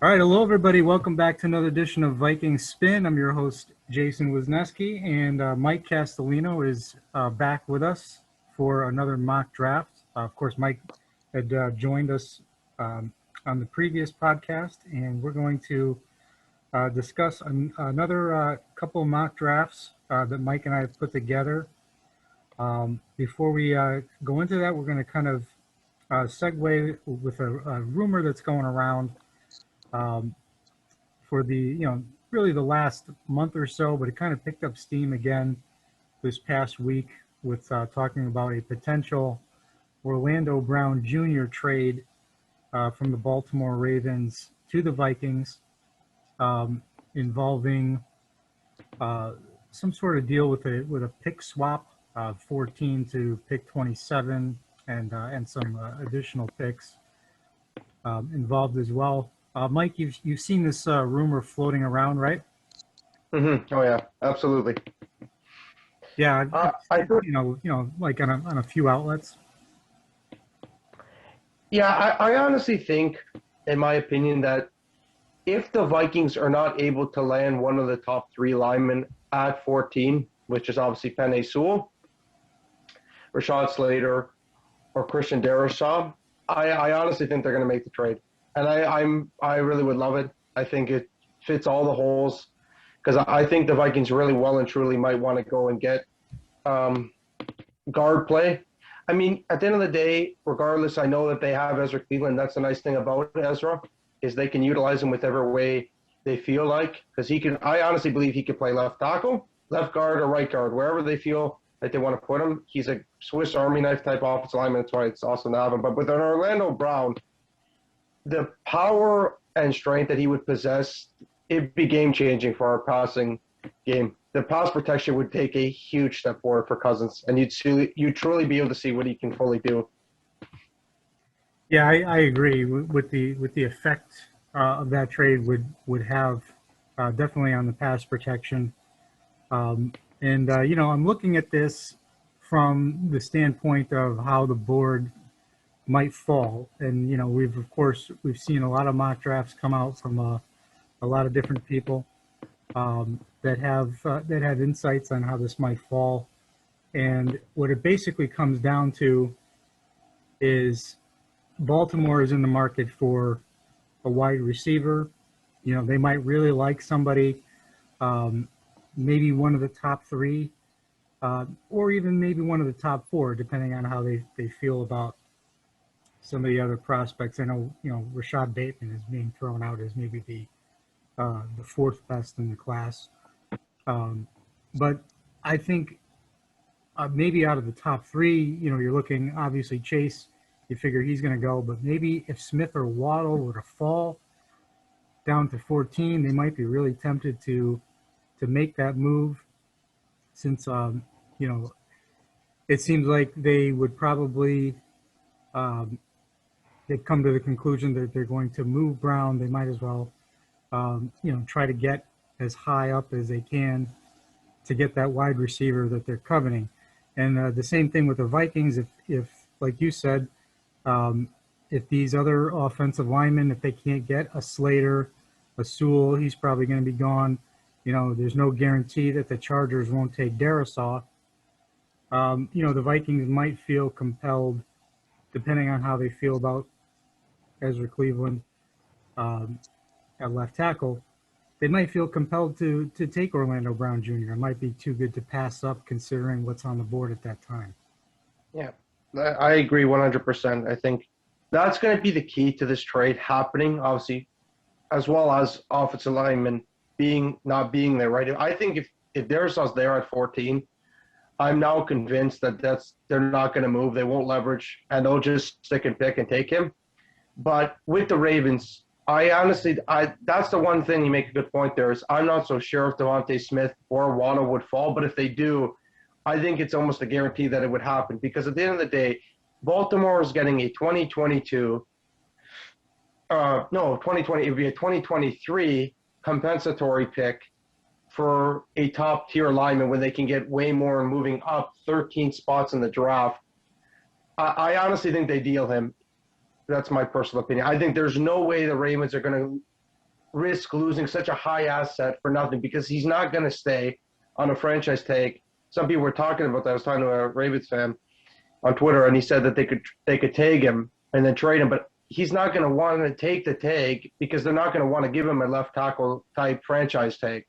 All right, hello everybody. Welcome back to another edition of Vikings Spin. I'm your host, Jason Wisniewski, and Mike Castellino is back with us for another mock draft. Of course, Mike had joined us on the previous podcast, and we're going to discuss another couple of mock drafts that Mike and I have put together. Before we go into that, we're going to kind of segue with a rumor that's going around for really the last month or so, but it kind of picked up steam again this past week with talking about a potential Orlando Brown Jr. trade from the Baltimore Ravens to the Vikings, involving some sort of deal with a pick swap, 14 to pick 27, and some additional picks involved as well. Mike, you've seen this rumor floating around, right? Mm-hmm. Oh yeah, absolutely. Yeah, like on a few outlets. Yeah, I honestly think, in my opinion, that if the Vikings are not able to land one of the top three linemen at 14, which is obviously Penei Sewell, Rashad Slater, or Christian Darrisaw, I honestly think they're going to make the trade. And I really would love it. I think it fits all the holes because I think the Vikings really well and truly might want to go and get guard play. I mean, at the end of the day, regardless, I know that they have Ezra Cleveland. That's the nice thing about Ezra is they can utilize him whichever way they feel like because he can. I honestly believe he could play left tackle, left guard, or right guard, wherever they feel that they want to put him. He's a Swiss Army knife type offensive lineman. That's why it's awesome to have him. But with an Orlando Brown, the power and strength that he would possess, it'd be game-changing for our passing game. The pass protection would take a huge step forward for Cousins, and you'd truly be able to see what he can fully do. Yeah, I agree with the effect of that trade would have definitely on the pass protection. I'm looking at this from the standpoint of how the board might fall. And, we've seen a lot of mock drafts come out from a lot of different people that have insights on how this might fall. And what it basically comes down to is Baltimore is in the market for a wide receiver. They might really like somebody, maybe one of the top three, or even maybe one of the top four, depending on how they feel about some of the other prospects. I know, Rashad Bateman is being thrown out as maybe the fourth best in the class. But I think maybe out of the top three, you're looking, obviously Chase, you figure he's going to go, but maybe if Smith or Waddle were to fall down to 14, they might be really tempted to make that move since, it seems like they would probably, they've come to the conclusion that they're going to move Brown. They might as well, try to get as high up as they can to get that wide receiver that they're coveting. And the same thing with the Vikings. If like you said, if these other offensive linemen, if they can't get a Slater, a Sewell, he's probably going to be gone. There's no guarantee that the Chargers won't take Darrisaw. The Vikings might feel compelled, depending on how they feel about Ezra Cleveland at left tackle, they might feel compelled to take Orlando Brown Jr. It might be too good to pass up considering what's on the board at that time. Yeah, I agree 100%. I think that's going to be the key to this trade happening, obviously, as well as offensive linemen not being there, right? I think if Darrisaw's there at 14, I'm now convinced that they're not going to move. They won't leverage, and they'll just stick and pick and take him. But with the Ravens, that's the one thing you make a good point there is I'm not so sure if Devontae Smith or Waddle would fall, but if they do, I think it's almost a guarantee that it would happen because at the end of the day, Baltimore is getting a 2022 2020, it would be a 2023 compensatory pick for a top tier lineman when they can get way more and moving up 13 spots in the draft. I honestly think they deal him. That's my personal opinion. I think there's no way the Ravens are going to risk losing such a high asset for nothing because he's not going to stay on a franchise tag. Some people were talking about that. I was talking to a Ravens fan on Twitter, and he said that they could tag him and then trade him, but he's not going to want to take the tag because they're not going to want to give him a left tackle type franchise tag.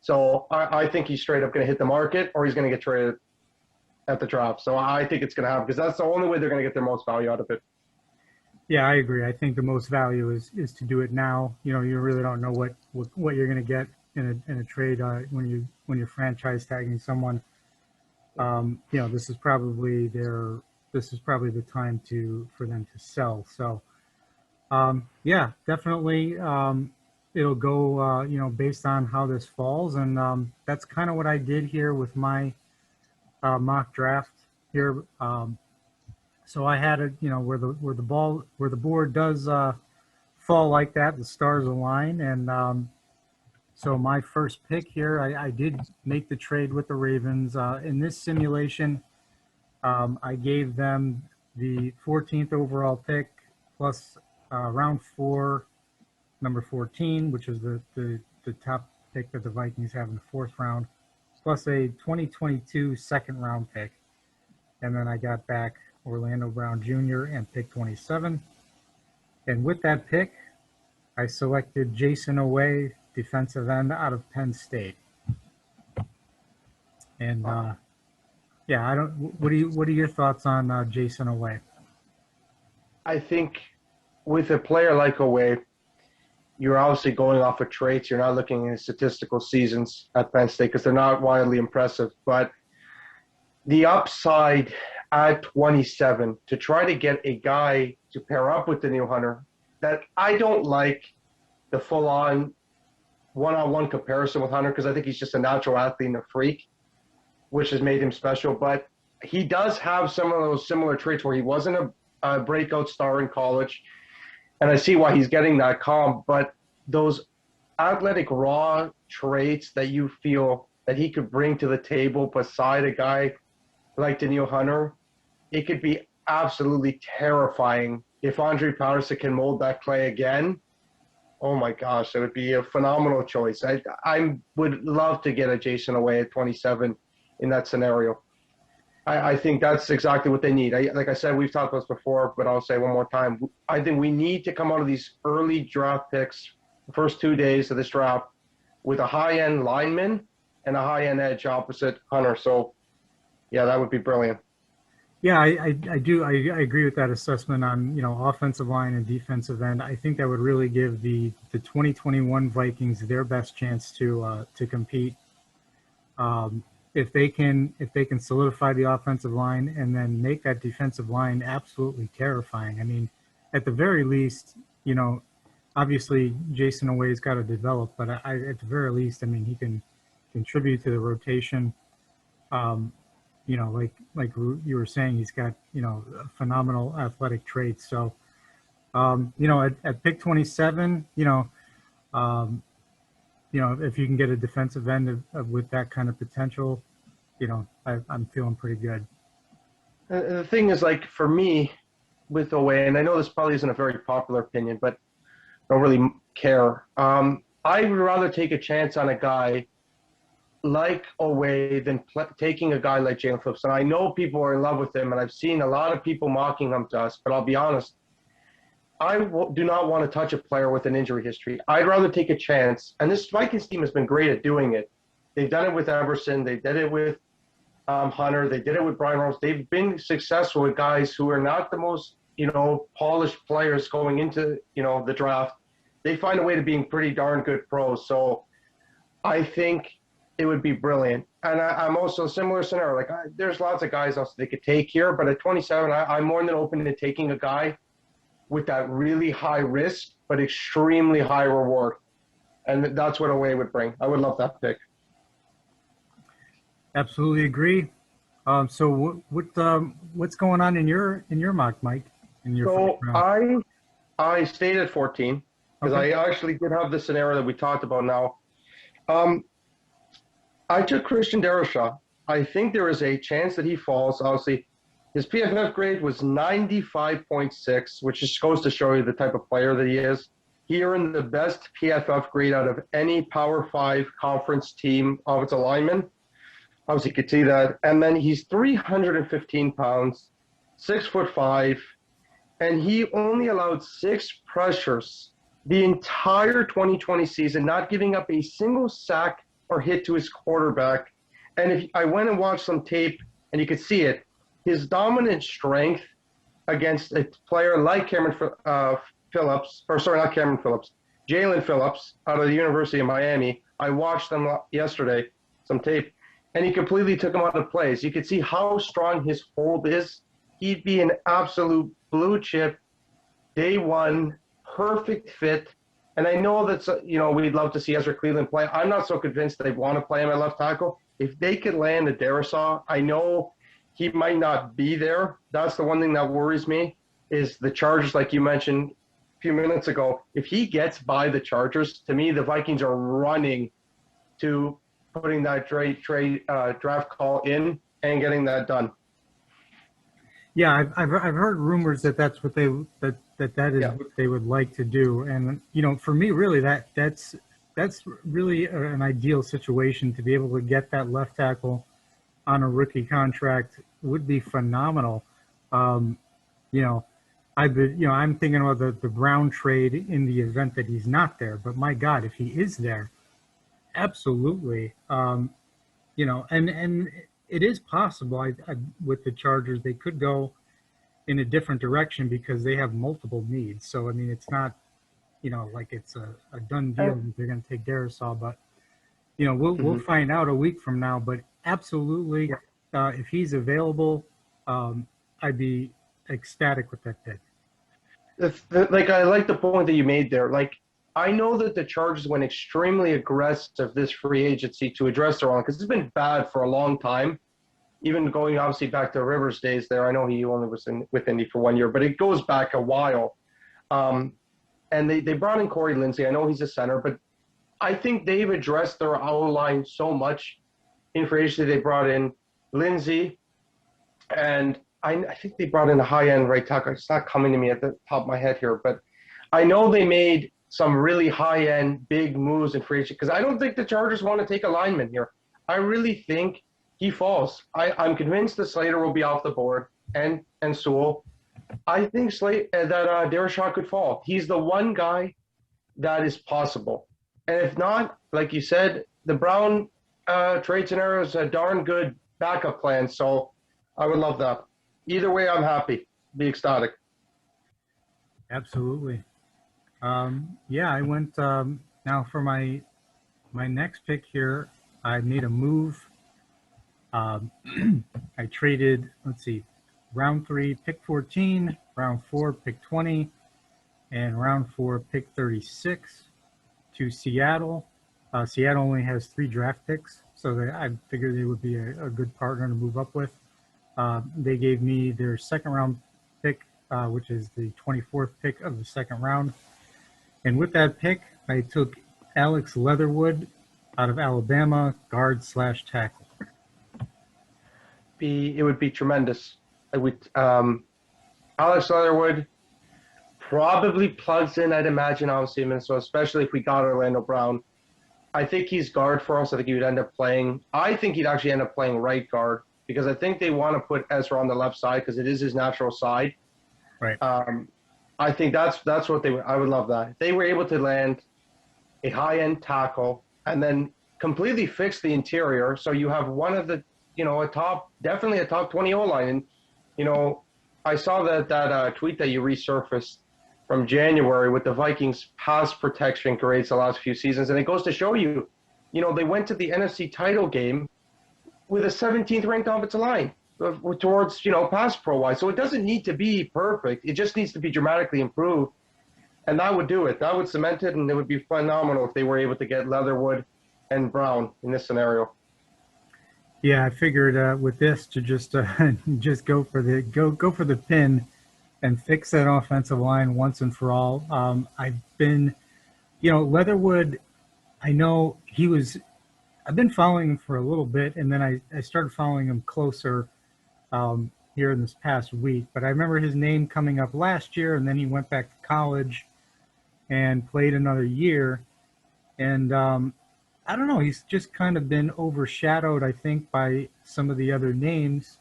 So I think he's straight up going to hit the market, or he's going to get traded at the draft. So I think it's going to happen because that's the only way they're going to get their most value out of it. Yeah, I agree. I think the most value is to do it now. You know, you really don't know what you're going to get in a trade when you're franchise tagging someone. You know, this is probably the time for them to sell. So yeah, definitely. It'll go, you know, based on how this falls. And that's kind of what I did here with my mock draft here. So I had it, you know, where the board does fall like that, the stars align. And so my first pick here, I did make the trade with the Ravens. In this simulation, I gave them the 14th overall pick plus round 4, number 14, which is the top pick that the Vikings have in the 4th round, plus a 2022 second round pick. And then I got back Orlando Brown Jr. and pick 27. And with that pick, I selected Jason Owe, defensive end out of Penn State. And yeah, I don't. What are your thoughts on Jason Owe? I think with a player like Owe, you're obviously going off of traits. You're not looking at statistical seasons at Penn State because they're not wildly impressive. But the upside at 27 to try to get a guy to pair up with Danielle Hunter, that I don't like the full-on one-on-one comparison with Hunter because I think he's just a natural athlete and a freak, which has made him special. But he does have some of those similar traits where he wasn't a breakout star in college, and I see why he's getting that comp. But those athletic raw traits that you feel that he could bring to the table beside a guy like Danielle Hunter, it could be absolutely terrifying if Andre Patterson can mold that clay again. Oh my gosh, it would be a phenomenal choice. I would love to get a Jason Owe at 27 in that scenario. I think that's exactly what they need. Like I said, we've talked about this before, but I'll say one more time. I think we need to come out of these early draft picks, the first 2 days of this draft, with a high-end lineman and a high-end edge opposite Hunter. So, yeah, that would be brilliant. Yeah, I do. I agree with that assessment on, you know, offensive line and defensive end. I think that would really give the 2021 Vikings their best chance to compete. If they can solidify the offensive line and then make that defensive line absolutely terrifying. I mean, at the very least, you know, obviously Jason Owe's got to develop, but at the very least, I mean, he can contribute to the rotation. You know, like you were saying, he's got, you know, phenomenal athletic traits. So, you know, at pick 27, you know, if you can get a defensive end with that kind of potential, you know, I'm feeling pretty good. The thing is, like, for me, with Owe, and I know this probably isn't a very popular opinion, but I don't really care. I would rather take a chance on a guy like Owe than taking a guy like Jalen Phillips. And I know people are in love with him, and I've seen a lot of people mocking him to us, but I'll be honest, I do not want to touch a player with an injury history. I'd rather take a chance, and this Vikings team has been great at doing it. They've done it with Everson. They did it with Hunter. They did it with Brian Rose. They've been successful with guys who are not the most, you know, polished players going into, you know, the draft. They find a way to being pretty darn good pros. So I think it would be brilliant. And I'm also a similar scenario. Like, there's lots of guys also they could take here, but at 27, I'm more than open to taking a guy with that really high risk but extremely high reward. And that's what Owe would bring. I would love that pick. Absolutely agree. So what's going on in your mock, Mike? In your so I stayed at 14 because Okay. I actually did have the scenario that we talked about now. I took Christian Darrisaw. I think there is a chance that he falls. Obviously, his PFF grade was 95.6, which just goes to show you the type of player that he is. He earned the best PFF grade out of any Power Five conference team offensive lineman. Obviously, you could see that. And then he's 315 pounds, 6'5", and he only allowed 6 pressures the entire 2020 season, not giving up a single sack or hit to his quarterback. And if I went and watched some tape, and you could see it, his dominant strength against a player like Phillips, or sorry, not Cameron Phillips, Jalen Phillips out of the University of Miami. I watched them yesterday, some tape, and he completely took him out of place. You could see how strong his hold is. He'd be an absolute blue chip, day one, perfect fit. And I know that's, we'd love to see Ezra Cleveland play. I'm not so convinced they want to play him at left tackle. If they could land a Darisaw, I know he might not be there. That's the one thing that worries me is the Chargers, like you mentioned a few minutes ago. If he gets by the Chargers, to me, the Vikings are running to putting that draft call in and getting that done. Yeah, I've heard rumors that that's what they that is what they would like to do, and for me, really, that's really an ideal situation to be able to get that left tackle on a rookie contract would be phenomenal. I'm thinking about the Brown trade in the event that he's not there, but my God, if he is there, absolutely. And it is possible. With the Chargers, they could go in a different direction because they have multiple needs. So I mean, it's not, like it's a done deal that they're going to take Darisaw, but we'll find out a week from now. But absolutely, if he's available, I'd be ecstatic with that pick. Like, I like the point that you made there. Like, I know that the Chargers went extremely aggressive this free agency to address their own, because it's been bad for a long time. Even going obviously back to Rivers' days there. I know he only was with Indy for 1 year, but it goes back a while. And they brought in Corey Lindsey. I know he's a center, but I think they've addressed their O-line so much in free agency. They brought in Lindsey, and I think they brought in a high-end right tackle. It's not coming to me at the top of my head here, but I know they made some really high-end big moves in free agency, because I don't think the Chargers want to take a lineman here. I really think he falls. I'm convinced that Slater will be off the board, and Sewell. I think that Darisaw could fall. He's the one guy that is possible. And if not, like you said, the Brown trade scenario is a darn good backup plan. So I would love that. Either way, I'm happy. Be ecstatic. Absolutely. I went now for my next pick here. I made a move. I traded, round 3, pick 14, round 4, pick 20, and round 4, pick 36 to Seattle. Seattle only has 3 draft picks, so I figured they would be a good partner to move up with. They gave me their second round pick, which is the 24th pick of the second round. And with that pick, I took Alex Leatherwood out of Alabama, guard/tackle. It would be tremendous. Alex Leatherwood probably plugs in, I'd imagine, obviously, in Minnesota, especially if we got Orlando Brown. I think he's guard for us. I think he would end up playing. I think he'd actually end up playing right guard, because I think they want to put Ezra on the left side because it is his natural side. Right. I think that's what I would love that. If they were able to land a high-end tackle and then completely fix the interior, so you have one of the, definitely a top 20 O-line. And, I saw that tweet that you resurfaced from January with the Vikings pass protection grades the last few seasons. And it goes to show you, they went to the NFC title game with a 17th ranked offensive line towards, pass pro wise. So it doesn't need to be perfect. It just needs to be dramatically improved. And that would do it. That would cement it. And it would be phenomenal if they were able to get Leatherwood and Brown in this scenario. Yeah, I figured with this to just go for the pin and fix that offensive line once and for all. I've been, Leatherwood. I know I've been following him for a little bit, and then I started following him closer here in this past week. But I remember his name coming up last year, and then he went back to college. and played another year. And I don't know, he's just kind of been overshadowed, I think, by some of the other names.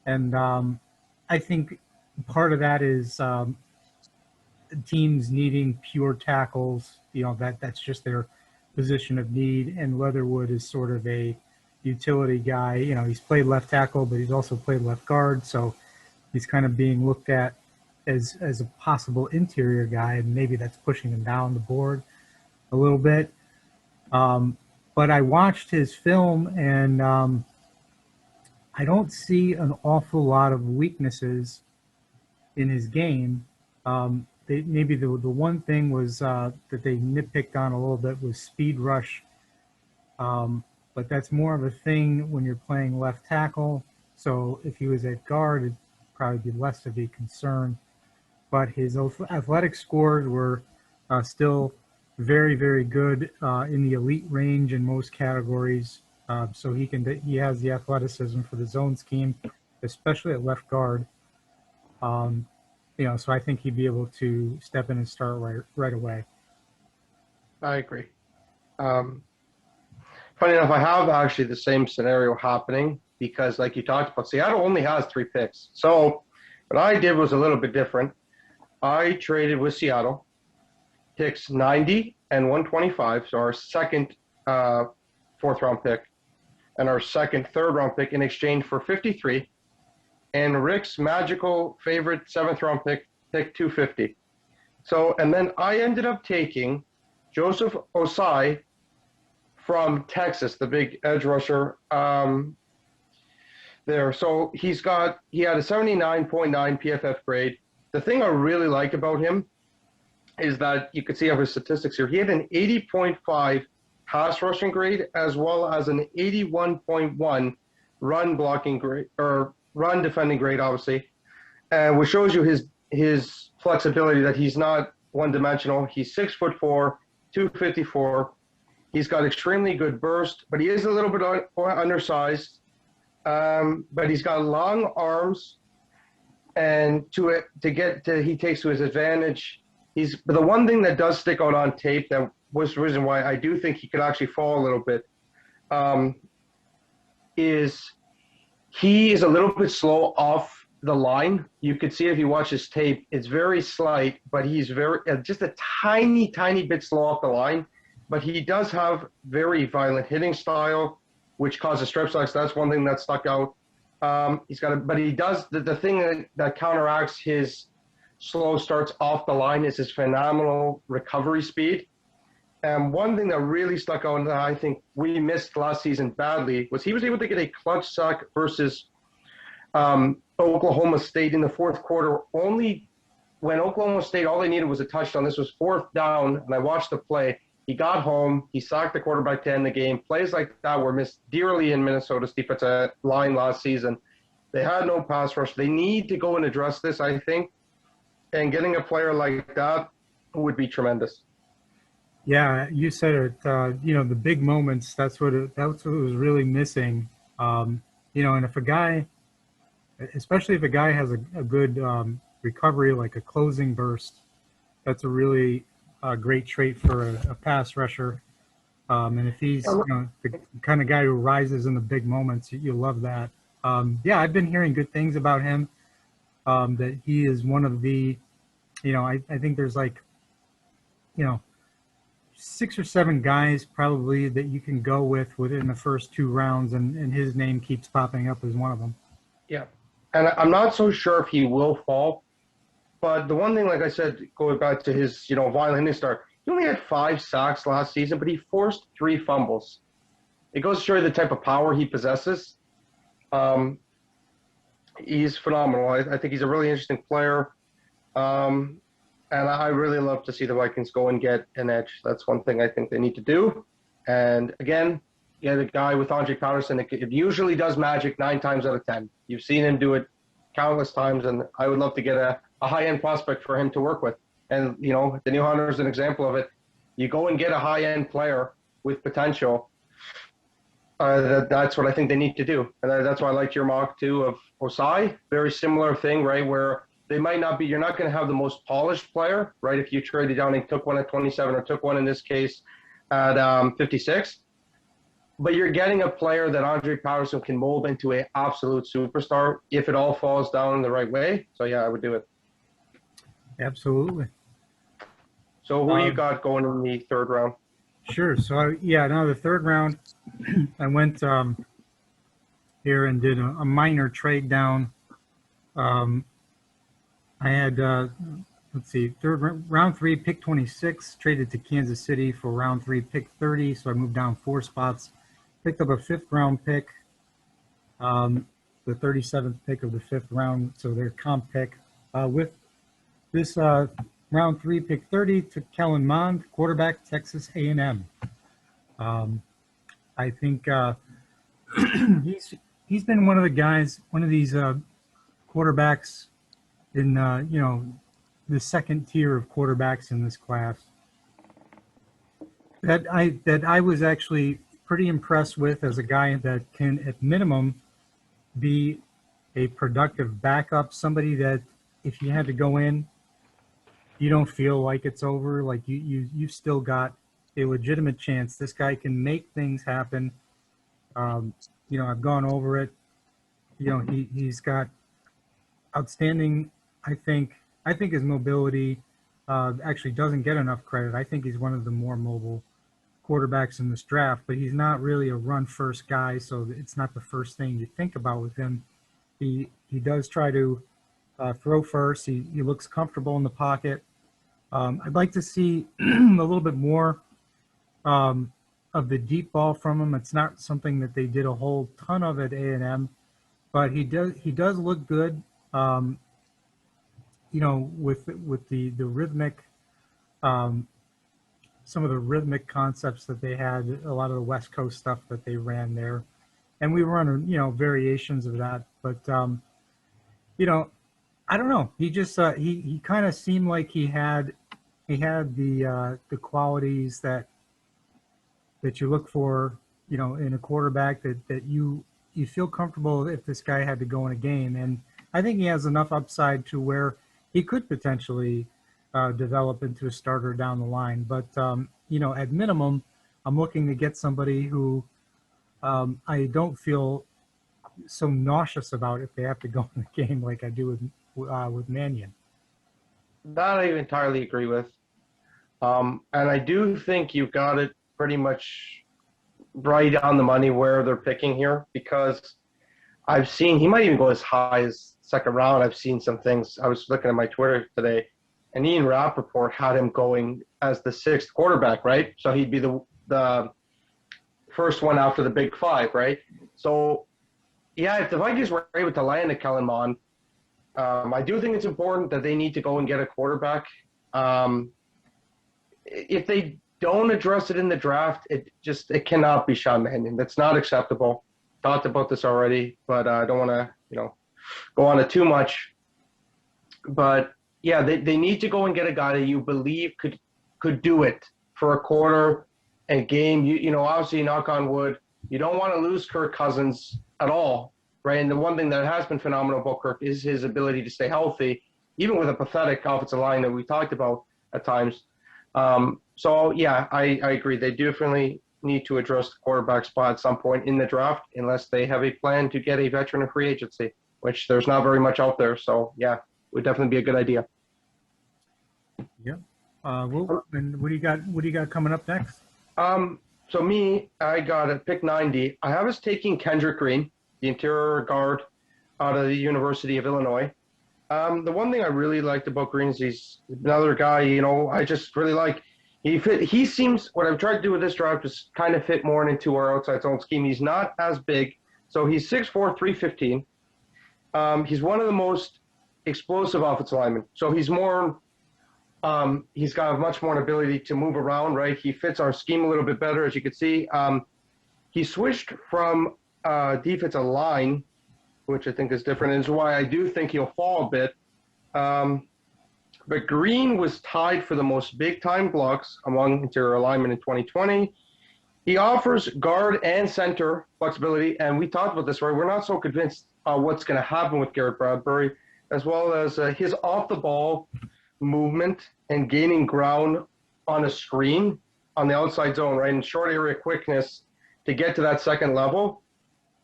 And I think part of that is teams needing pure tackles. That's just their position of need. And Leatherwood is sort of a utility guy. He's played left tackle, but he's also played left guard. So he's kind of being looked at as a possible interior guy, and maybe that's pushing him down the board a little bit. Um, but I watched his film, and I don't see an awful lot of weaknesses in his game. Maybe the one thing was that they nitpicked on a little bit was speed rush, but that's more of a thing when you're playing left tackle. So if he was at guard, it'd probably be less of a concern. But his athletic scores were still very, very good in the elite range in most categories. So he has the athleticism for the zone scheme, especially at left guard. Um, so I think he'd be able to step in and start right away. I agree. Um, Funny enough, I have actually the same scenario happening because, like you talked about, Seattle only has 3 picks. So what I did was a little bit different. I traded with Seattle, picks 90 and 125, so our second fourth round pick, and our second third round pick in exchange for 53, and Rick's magical favorite seventh round pick 250. So, and then I ended up taking Joseph Osai from Texas, the big edge rusher there. So he had a 79.9 PFF grade. The thing I really like about him is that you could see of his statistics here. He had an 80.5 pass rushing grade as well as an 81.1 run blocking grade or run defending grade, obviously, which shows you his flexibility that he's not one dimensional. He's 6'4", 254. He's got extremely good burst, but he is a little bit undersized. But he's got long arms, and he takes to his advantage. But the one thing that does stick out on tape that was the reason why I do think he could actually fall a little bit is he is a little bit slow off the line. You could see if you watch his tape, it's very slight, but he's just a tiny, tiny bit slow off the line. But he does have very violent hitting style, which causes strip sacks. That's one thing that stuck out. But he does the thing that counteracts his slow starts off the line is his phenomenal recovery speed. And one thing that really stuck out that I think we missed last season badly was he was able to get a clutch sack versus Oklahoma State in the fourth quarter. Only when Oklahoma State, all they needed was a touchdown. This was fourth down, and I watched the play. He got home. He sacked the quarterback to end the game. Plays like that were missed dearly in Minnesota's defensive line last season. They had no pass rush. They need to go and address this, I think. And getting a player like that would be tremendous. Yeah, you said it. The big moments. That's what was really missing. And if a guy, especially if a guy has a good recovery, like a closing burst, that's a really great trait for a pass rusher. And if he's the kind of guy who rises in the big moments, you love that. I've been hearing good things about him. That he is one of the, I think there's like, 6 or 7 guys probably that you can go with within the first 2 rounds, and his name keeps popping up as one of them. Yeah. And I'm not so sure if he will fall. But the one thing, like I said, going back to his, violent hitting start, he only had 5 sacks last season, but he forced 3 fumbles. It goes to show you the type of power he possesses. He's phenomenal. I think he's a really interesting player. And I really love to see the Vikings go and get an edge. That's one thing I think they need to do. And again, get a guy with Andre Patterson. It usually does magic 9 times out of 10. You've seen him do it countless times, and I would love to get a high-end prospect for him to work with. And, Daniil Hunter is an example of it. You go and get a high-end player with potential. That's what I think they need to do. And that's why I liked your mock, too, of Osai. Very similar thing, right, where they might not be. You're not going to have the most polished player, right? If you traded down and took one at 27 or took one in this case at 56, but you're getting a player that Andre Patterson can mold into an absolute superstar if it all falls down the right way. So yeah, I would do it. Absolutely. So who do you Uh, got going in the third round? sure. So yeah, now the third round, I went here and did a minor trade down. Um, I had let's see, round three, pick 26, traded to Kansas City for round three, pick 30. So I moved down 4 spots, picked up a fifth round pick, the 37th pick of the fifth round. So their comp pick with this round three, pick 30 to Kellen Mond, quarterback, Texas A&M. I think he's been one of the guys, one of these quarterbacks in the second tier of quarterbacks in this class that I was actually pretty impressed with as a guy that can at minimum be a productive backup, somebody that if you had to go in, you don't feel like it's over, like you've still got a legitimate chance. This guy can make things happen. I've gone over it. He's got outstanding. I think his mobility actually doesn't get enough credit. I think he's one of the more mobile quarterbacks in this draft, but he's not really a run first guy, so it's not the first thing you think about with him. He does try to throw first. He looks comfortable in the pocket. I'd like to see a little bit more of the deep ball from him. It's not something that they did a whole ton of at A&M, but he does look good. With the rhythmic, some of the rhythmic concepts that they had, a lot of the West Coast stuff that they ran there, and we run variations of that. But I don't know. He just he kind of seemed like he had the qualities that you look for, in a quarterback that you feel comfortable if this guy had to go in a game. And I think he has enough upside to where he could potentially develop into a starter down the line. But at minimum, I'm looking to get somebody who I don't feel so nauseous about if they have to go in the game like I do with Mannion. That I entirely agree with. And I do think you got it pretty much right on the money where they're picking here, because I've seen he might even go as high as second round. I've seen some things. I was looking at my Twitter today, and Ian Rappaport had him going as the sixth quarterback, right? So he'd be the first one after the big five, right? So, yeah, if the Vikings were able to land a Kellen Mond, I do think it's important that they need to go and get a quarterback. If they don't address it in the draft, it cannot be Sean Mannion. That's not acceptable. Talked about this already, but I don't want to go on it too much. But yeah, they need to go and get a guy that you believe could do it for a quarter a game. Obviously, knock on wood, you don't want to lose Kirk Cousins at all, right? And the one thing that has been phenomenal about Kirk is his ability to stay healthy, even with a pathetic offensive line that we talked about at times. So yeah, I agree. They definitely need to address the quarterback spot at some point in the draft, unless they have a plan to get a veteran in free agency, which there's not very much out there. So yeah, would definitely be a good idea. Yep. And what do you got? What do you got coming up next? So me, I got at pick 90. I was taking Kendrick Green, the interior guard out of the University of Illinois. The one thing I really liked about Green is he's another guy, I just really like. He seems, what I've tried to do with this draft is kind of fit more into our outside zone scheme. He's not as big. So he's 6'4", 315. He's one of the most explosive offensive linemen. So he's more, he's got much more an ability to move around, right? He fits our scheme a little bit better, as you can see. He switched from defensive line, which I think is different, and is why I do think he'll fall a bit. But Green was tied for the most big-time blocks among interior linemen in 2020. He offers guard and center flexibility, and we talked about this, right? We're not so convinced what's going to happen with Garrett Bradbury. as well as his off the ball movement and gaining ground on a screen on the outside zone, right? And short area quickness to get to that second level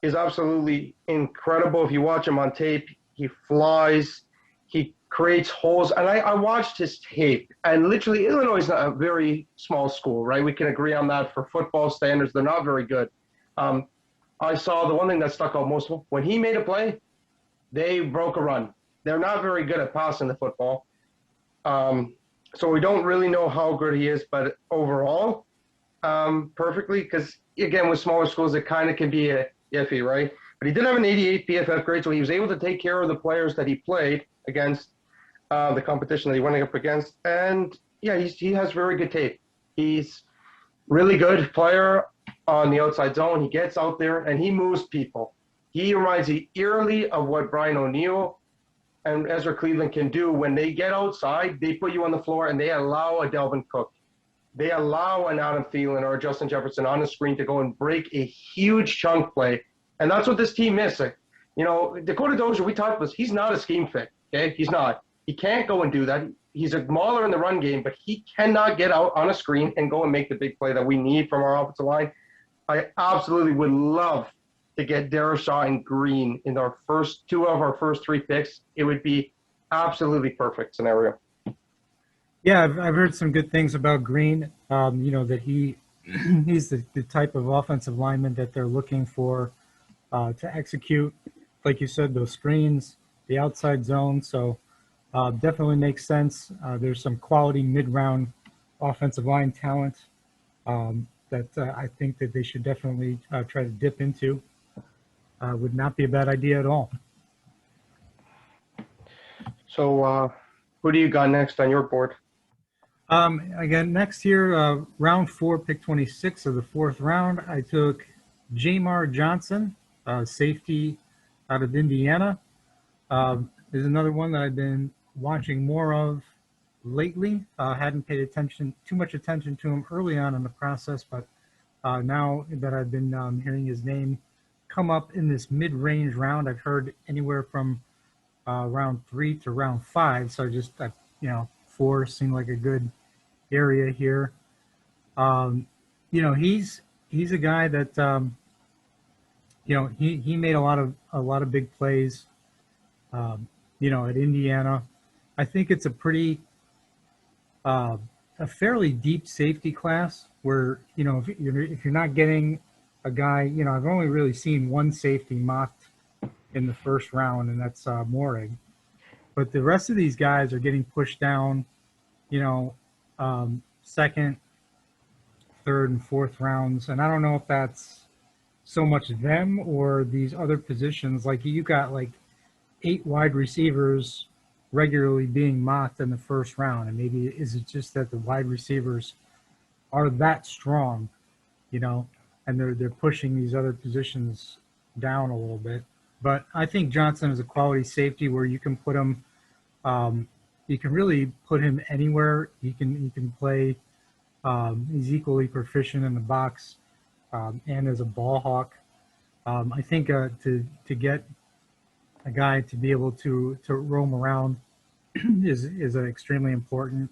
is absolutely incredible. If you watch him on tape, he flies, he creates holes. And I watched his tape, and literally, Illinois is not a very small school, right? We can agree on that for football standards. They're not very good. Um, I saw the one thing that stuck out most when he made a play, they broke a run. They're not very good at passing the football. So we don't really know how good he is, but overall, perfectly, because again, with smaller schools, it kind of can be iffy, right? But he did have an 88 PFF grade, so he was able to take care of the players that he played against, the competition that he went up against. And yeah, he has very good tape. He's really good player on the outside zone. He gets out there and he moves people. He reminds me eerily of what Brian O'Neill and Ezra Cleveland can do when they get outside. They put you on the floor and they allow a Delvin Cook, they allow an Adam Thielen or a Justin Jefferson on the screen to go and break a huge chunk play. And that's what this team missed. You know, Dakota Dozier, we talked about, he's not a scheme fit. Okay, he's not. He can't go and do that. He's a mauler in the run game, but he cannot get out on a screen and go and make the big play that we need from our offensive line. I absolutely would love to get Darashaw and Green in our first two of our first three picks. It would be absolutely perfect scenario. Yeah, I've heard some good things about Green. You know, that he's the type of offensive lineman that they're looking for to execute, like you said, those screens, the outside zone. So definitely makes sense. There's some quality mid-round offensive line talent that I think that they should definitely try to dip into. Would not be a bad idea at all. So who do you got next on your board? Again, next here, round 4, pick 26 of the 4th round, I took Jamar Johnson, safety out of Indiana. There's another one that I've been watching more of lately. Hadn't paid too much attention to him early on in the process, but now that I've been hearing his name come up in this mid-range round, I've heard anywhere from round 3 to round 5. So you know, 4 seemed like a good area here. You know, he's a guy that you know, he made a lot of big plays. You know, at Indiana, I think it's a pretty a fairly deep safety class where, you know, if you're not getting a guy, you know, I've only really seen one safety mocked in the first round, and that's Morig. But the rest of these guys are getting pushed down, you know, second, third, and fourth rounds. And I don't know if that's so much them or these other positions. Like you got like 8 wide receivers regularly being mocked in the first round. And maybe is it just that the wide receivers are that strong, you know, and they're pushing these other positions down a little bit. But I think Johnson is a quality safety where you can put him, you can really put him anywhere. He can play. He's equally proficient in the box and as a ball hawk. I think to get a guy to be able to roam around is extremely important.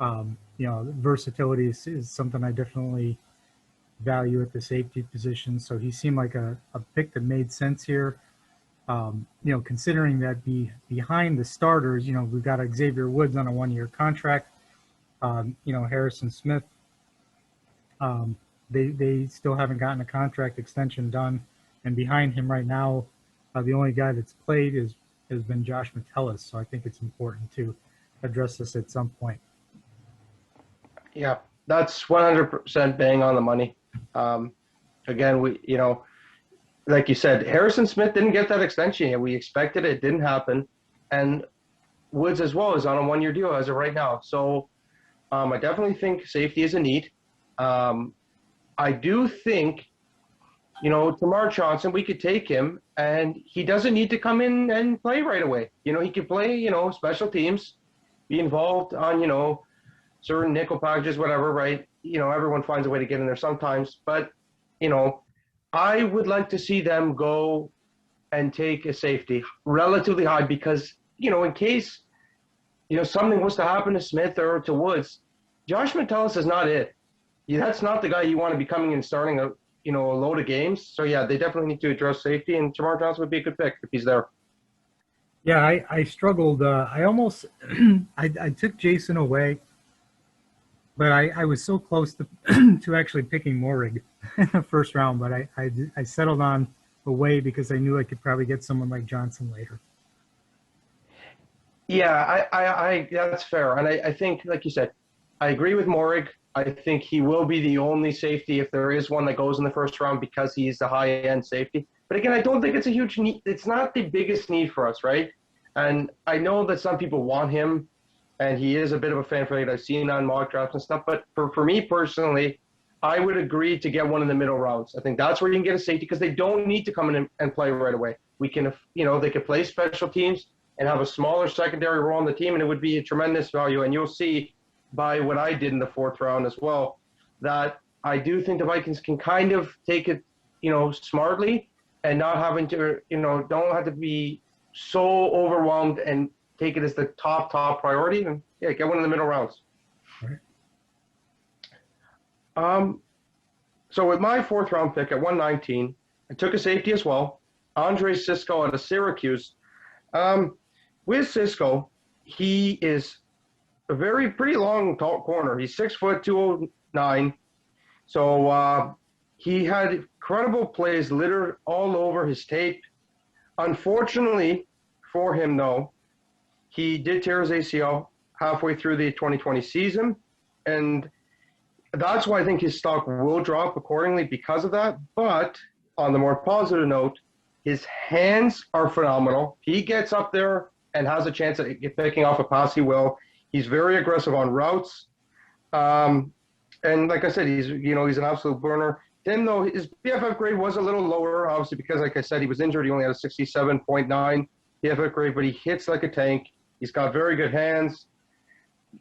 You know, versatility is something I definitely value at the safety position. So he seemed like a pick that made sense here. You know, considering that behind the starters, you know, we've got Xavier Woods on a 1-year contract. You know, Harrison Smith, they still haven't gotten a contract extension done. And behind him right now, the only guy that's played has been Josh Metellus. So I think it's important to address this at some point. Yeah, that's 100% bang on the money. Again, you know, like you said, Harrison Smith didn't get that extension yet. We expected it, didn't happen. And Woods as well is on a 1-year deal as of right now. So I definitely think safety is a need. I do think, you know, Tamar Johnson, we could take him, and he doesn't need to come in and play right away. You know, he could play, you know, special teams, be involved on, you know, certain nickel packages, whatever, right? You know, everyone finds a way to get in there sometimes. But, you know, I would like to see them go and take a safety relatively high because in case, something was to happen to Smith or to Woods, Josh Metellus is not it. That's not the guy you want to be coming and starting a load of games. So yeah, they definitely need to address safety, and Jamar Johnson would be a good pick if he's there. Yeah, I struggled. I almost I took Jason away, but I was so close to to actually picking Morig in the first round, but I settled on away because I knew I could probably get someone like Johnson later. Yeah, that's fair. And I think, like you said, I agree with Morig. I think he will be the only safety if there is one that goes in the first round because he's the high end safety. But again, I don't think it's a huge need. It's not the biggest need for us, right? And I know that some people want him, and he is a bit of a fan favorite. I've seen on mock drafts and stuff. But for me personally, I would agree to get one in the middle rounds. I think that's where you can get a safety because they don't need to come in and play right away. We can, they could play special teams and have a smaller secondary role on the team, and it would be a tremendous value. And you'll see by what I did in the fourth round as well, that I do think the Vikings can kind of take it, smartly and not having to, don't have to be so overwhelmed and take it as the top priority. And yeah, get one in the middle rounds. Right. So with my fourth round pick at 119, I took a safety as well, Andre Cisco out of Syracuse. With Cisco, he is a pretty long, tall corner. He's 6 foot 209. So he had incredible plays littered all over his tape. Unfortunately for him, though, he did tear his ACL halfway through the 2020 season. And that's why I think his stock will drop accordingly because of that. But on the more positive note, his hands are phenomenal. He gets up there and has a chance at picking off a pass, he will. He's very aggressive on routes. And like I said, he's an absolute burner. Then, though, his PFF grade was a little lower, obviously, because, like I said, he was injured. He only had a 67.9 PFF grade, but he hits like a tank. He's got very good hands.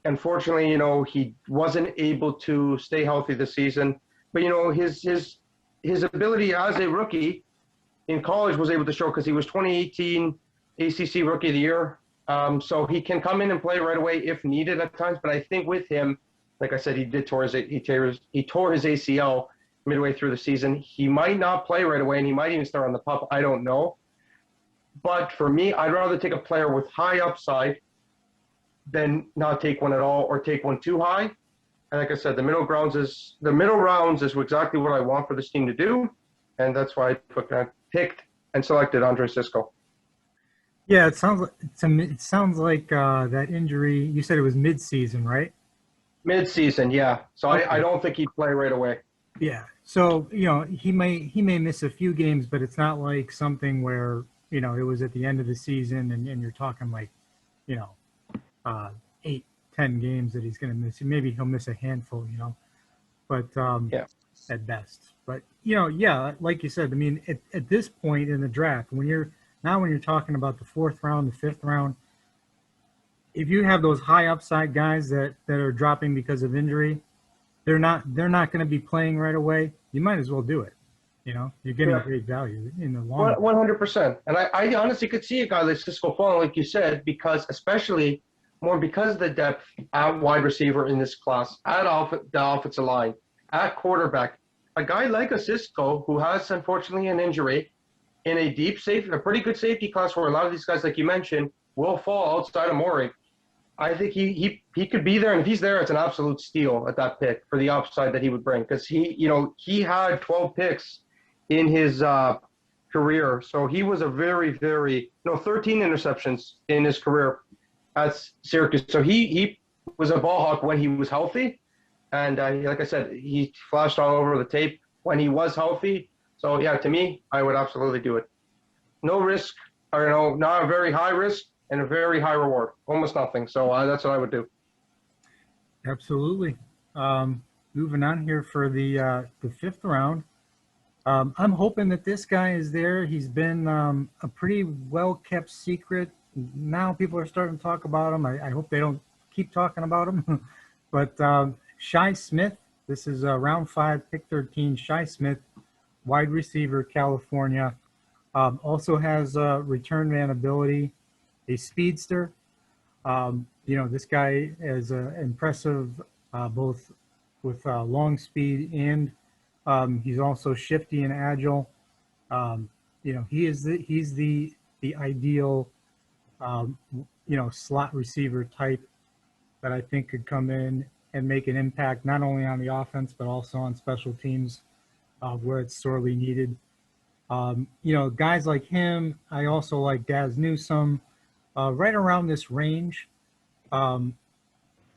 Unfortunately, he wasn't able to stay healthy this season. But, his ability as a rookie in college was able to show because he was 2018 ACC Rookie of the Year. So he can come in and play right away if needed at times. But I think with him, like I said, he tore his ACL midway through the season. He might not play right away, and he might even start on the pup. I don't know. But for me, I'd rather take a player with high upside than not take one at all or take one too high. And like I said, the middle rounds is exactly what I want for this team to do, and that's why I picked and selected Andre Cisco. Yeah, it sounds like that injury. You said it was mid-season, right? Mid-season, yeah. So Okay. I don't think he'd play right away. Yeah. So he may miss a few games, but it's not like something where it was at the end of the season and you're talking like 8-10 games that he's going to miss. Maybe he'll miss a handful, but Yeah. at best. But yeah, like you said, I mean, at this point in the draft, when you're talking about the fourth round, the fifth round, if you have those high upside guys that are dropping because of injury, they're not going to be playing right away. You might as well do it. You're getting great value in the long run. 100%. And I honestly could see a guy like Cisco falling, like you said, because of the depth at wide receiver in this class, at the offensive line, at quarterback. A guy like a Cisco who has, unfortunately, an injury in a pretty good safety class where a lot of these guys, like you mentioned, will fall outside of Morig. I think he could be there, and if he's there, it's an absolute steal at that pick for the upside that he would bring because he had 12 picks in his career, so he was a very, very 13 interceptions in his career at Syracuse. So he was a ball hawk when he was healthy, and like I said, he flashed all over the tape when he was healthy. So yeah, to me, I would absolutely do it. No risk, or not a very high risk and a very high reward, almost nothing. So that's what I would do. Absolutely. Moving on here for the fifth round. I'm hoping that this guy is there. He's been a pretty well-kept secret. Now people are starting to talk about him. I hope they don't keep talking about him. But Shi Smith, this is round 5, pick 13, Shi Smith, wide receiver, California. Also has return man ability. a speedster. This guy is impressive both with long speed and he's also shifty and agile. He's the ideal slot receiver type that I think could come in and make an impact not only on the offense but also on special teams where it's sorely needed. Guys like him. I also like Daz Newsome, right around this range. Um,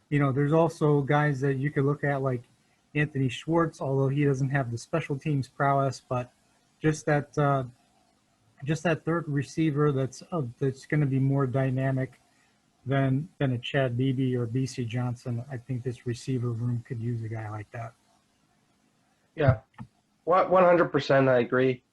there's also guys that you could look at like Anthony Schwartz, although he doesn't have the special teams prowess, but just that third receiver that's going to be more dynamic than a Chad Beebe or BC Johnson. I think this receiver room could use a guy like that. Yeah, 100%. I agree.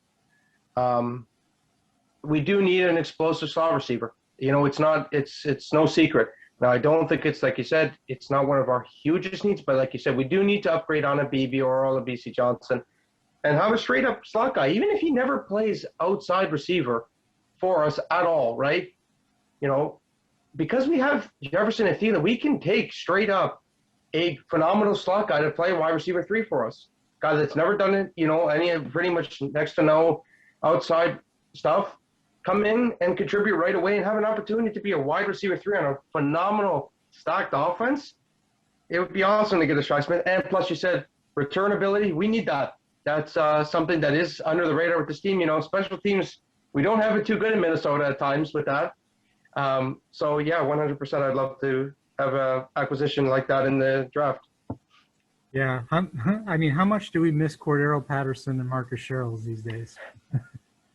We do need an explosive slot receiver. It's no secret. Now, I don't think it's, like you said, it's not one of our hugest needs, but like you said, we do need to upgrade on a BB or on a BC Johnson and have a straight up slot guy, even if he never plays outside receiver for us at all, right? Because we have Jefferson and Thielen, we can take straight up a phenomenal slot guy to play wide receiver 3 for us. Guy that's never done it, any pretty much next to no outside stuff. Come in and contribute right away and have an opportunity to be a wide receiver 3 on a phenomenal stacked offense. It would be awesome to get a Shi Smith. And plus, you said return ability. We need that. That's something that is under the radar with this team. Special teams, we don't have it too good in Minnesota at times with that. So, yeah, 100%. I'd love to have an acquisition like that in the draft. Yeah. How much do we miss Cordero Patterson and Marcus Sherrills these days?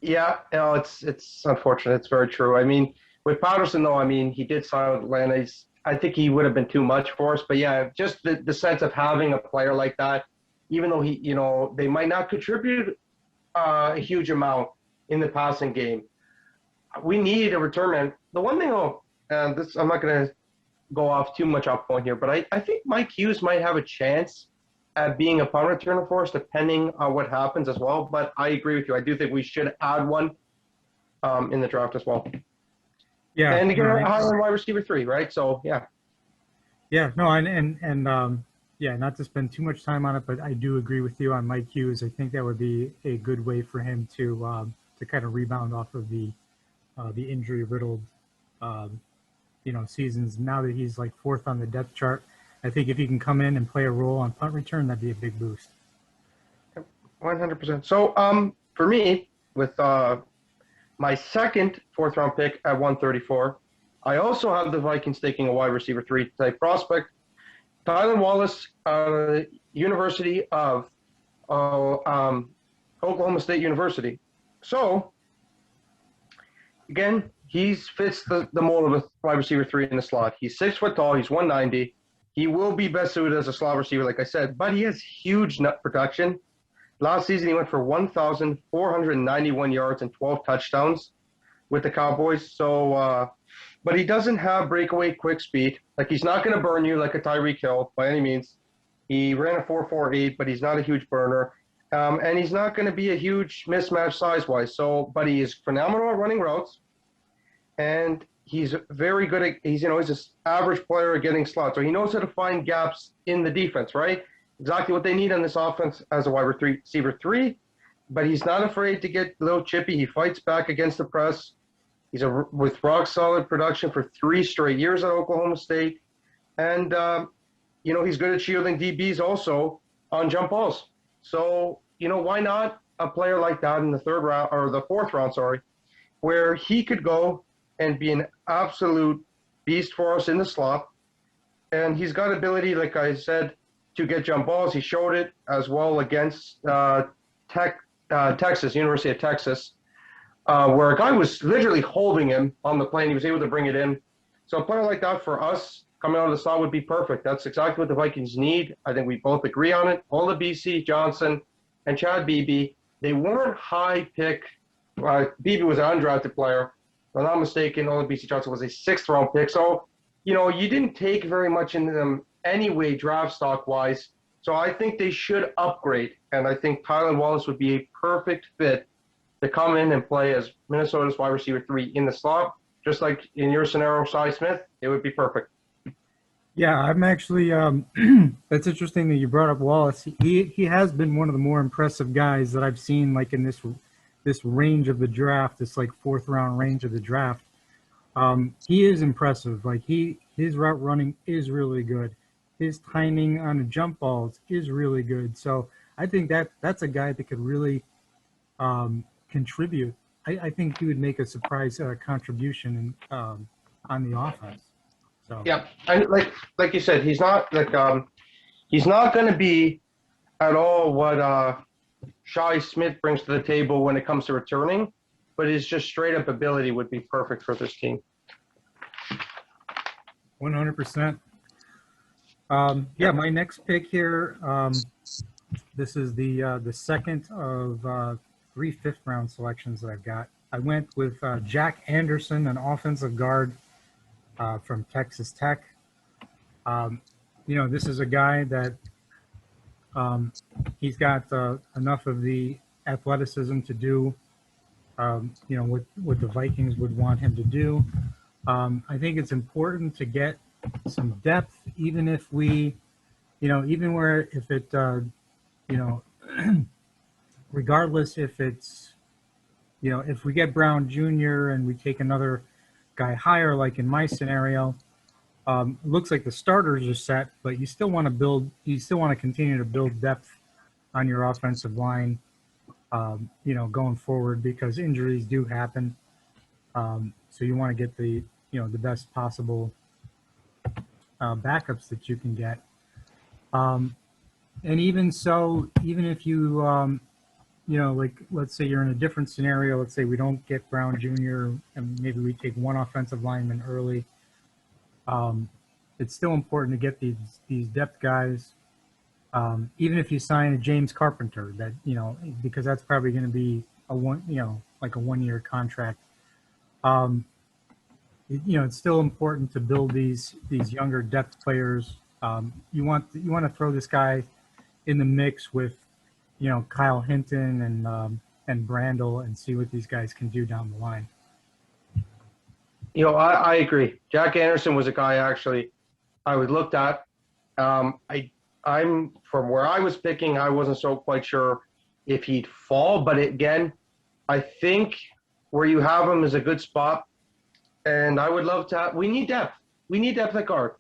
Yeah, it's unfortunate. It's very true. With Patterson, though, he did sign with Atlanta. I think he would have been too much for us. But, yeah, just the sense of having a player like that, even though they might not contribute a huge amount in the passing game, we need a return man. The one thing, I'm not going to go off too much off point here, but I think Mike Hughes might have a chance at being a punt returner for us, depending on what happens as well. But I agree with you. I do think we should add one in the draft as well. Yeah, and to get a higher wide receiver 3, right? So yeah. Yeah, no, and yeah, not to spend too much time on it, but I do agree with you on Mike Hughes. I think that would be a good way for him to kind of rebound off of the injury riddled seasons. Now that he's like 4th on the depth chart, I think if he can come in and play a role on punt return, that'd be a big boost. 100%. So for me, with my second 4th round pick at 134, I also have the Vikings taking a wide receiver 3 type prospect, Tylan Wallace, University of Oklahoma State University. So again, he fits the mold of a wide receiver 3 in the slot. He's 6 foot tall. He's 190. He will be best suited as a slot receiver, like I said, but he has huge nut production. Last season, he went for 1,491 yards and 12 touchdowns with the Cowboys. So, but he doesn't have breakaway quick speed. Like, he's not going to burn you like a Tyreek Hill by any means. He ran a 4.48, but he's not a huge burner. And he's not going to be a huge mismatch size-wise. So, but he is phenomenal at running routes. And he's very good at, he's an average player at getting slots. So he knows how to find gaps in the defense, right? Exactly what they need on this offense as a wide receiver 3. But he's not afraid to get a little chippy. He fights back against the press. He's with rock solid production for 3 straight years at Oklahoma State. And, he's good at shielding DBs also on jump balls. So, why not a player like that in the 3rd round, or the 4th round, where he could go and be an absolute beast for us in the slot. And he's got ability, like I said, to get jump balls. He showed it as well against Texas, University of Texas, where a guy was literally holding him on the plane. He was able to bring it in. So a player like that for us coming out of the slot would be perfect. That's exactly what the Vikings need. I think we both agree on it. All the BC Johnson and Chad Beebe, they weren't high pick. Beebe was an undrafted player. If I'm not mistaken, Ola BC Johnson was a 6th round pick. So, you didn't take very much into them anyway, draft stock wise. So I think they should upgrade. And I think Tylan Wallace would be a perfect fit to come in and play as Minnesota's wide receiver 3 in the slot. just like in your scenario, Cy Smith, it would be perfect. Yeah, I'm actually. That's interesting that you brought up Wallace. He has been one of the more impressive guys that I've seen, like in this range of the draft, this like fourth round range of the draft. He is impressive. Like his route running is really good. His timing on the jump balls is really good. So I think that's a guy that could really contribute. I think he would make a surprise contribution on the offense. So Yeah, and like you said, he's not going to be at all what Shy Smith brings to the table when it comes to returning, but his just straight up ability would be perfect for this team. 100%. Yeah, my next pick here. This is the second of three fifth round selections that I've got. I went with Jack Anderson, an offensive guard from Texas Tech. This is a guy that he's got enough of the athleticism to do, what the Vikings would want him to do. I think it's important to get some depth, even if we, even where if it, you know, regardless if it's, if we get Brown Jr. and we take another guy higher, like in my scenario, it looks like the starters are set, but you still want to build, you still want to continue to build depth on your offensive line, going forward because injuries do happen. So you want to get the best possible backups that you can get. And even so, even if you, like let's say you're in a different scenario, let's say we don't get Brown Jr. and maybe we take one offensive lineman early. It's still important to get these depth guys. Even if you sign a James Carpenter, that because that's probably going to be a like a 1 year contract. It's still important to build these younger depth players. You want to throw this guy in the mix with Kyle Hinton and Brandel and see what these guys can do down the line. I agree. Jack Anderson was a guy actually I would looked at. I'm from where I was picking, I wasn't so quite sure if he'd fall, but again, I think where you have him is a good spot. And I would love to we need depth. We need depth at guard.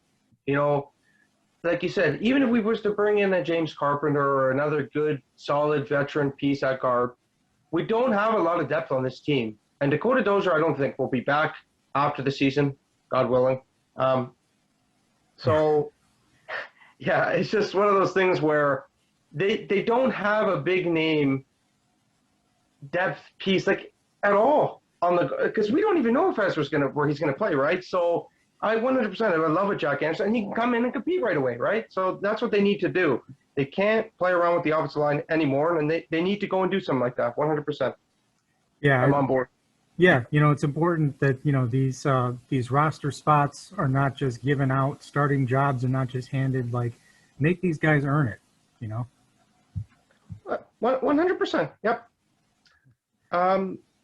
Like you said, even if we was to bring in a James Carpenter or another good, solid veteran piece at guard, we don't have a lot of depth on this team. And Dakota Dozier, I don't think will be back after the season, God willing. So, yeah, it's just one of those things where they don't have a big name depth piece like at all on the because we don't even know if Ezra's where he's gonna play, right? So I 100% I would love a Jack Anderson, and he can come in and compete right away, right? So that's what they need to do. They can't play around with the offensive line anymore, and they need to go and do something like that. 100%. Yeah, I'm on board. Yeah, it's important that these roster spots are not just given out. Starting jobs are not just handed. Like, make these guys earn it. 100%. Yep.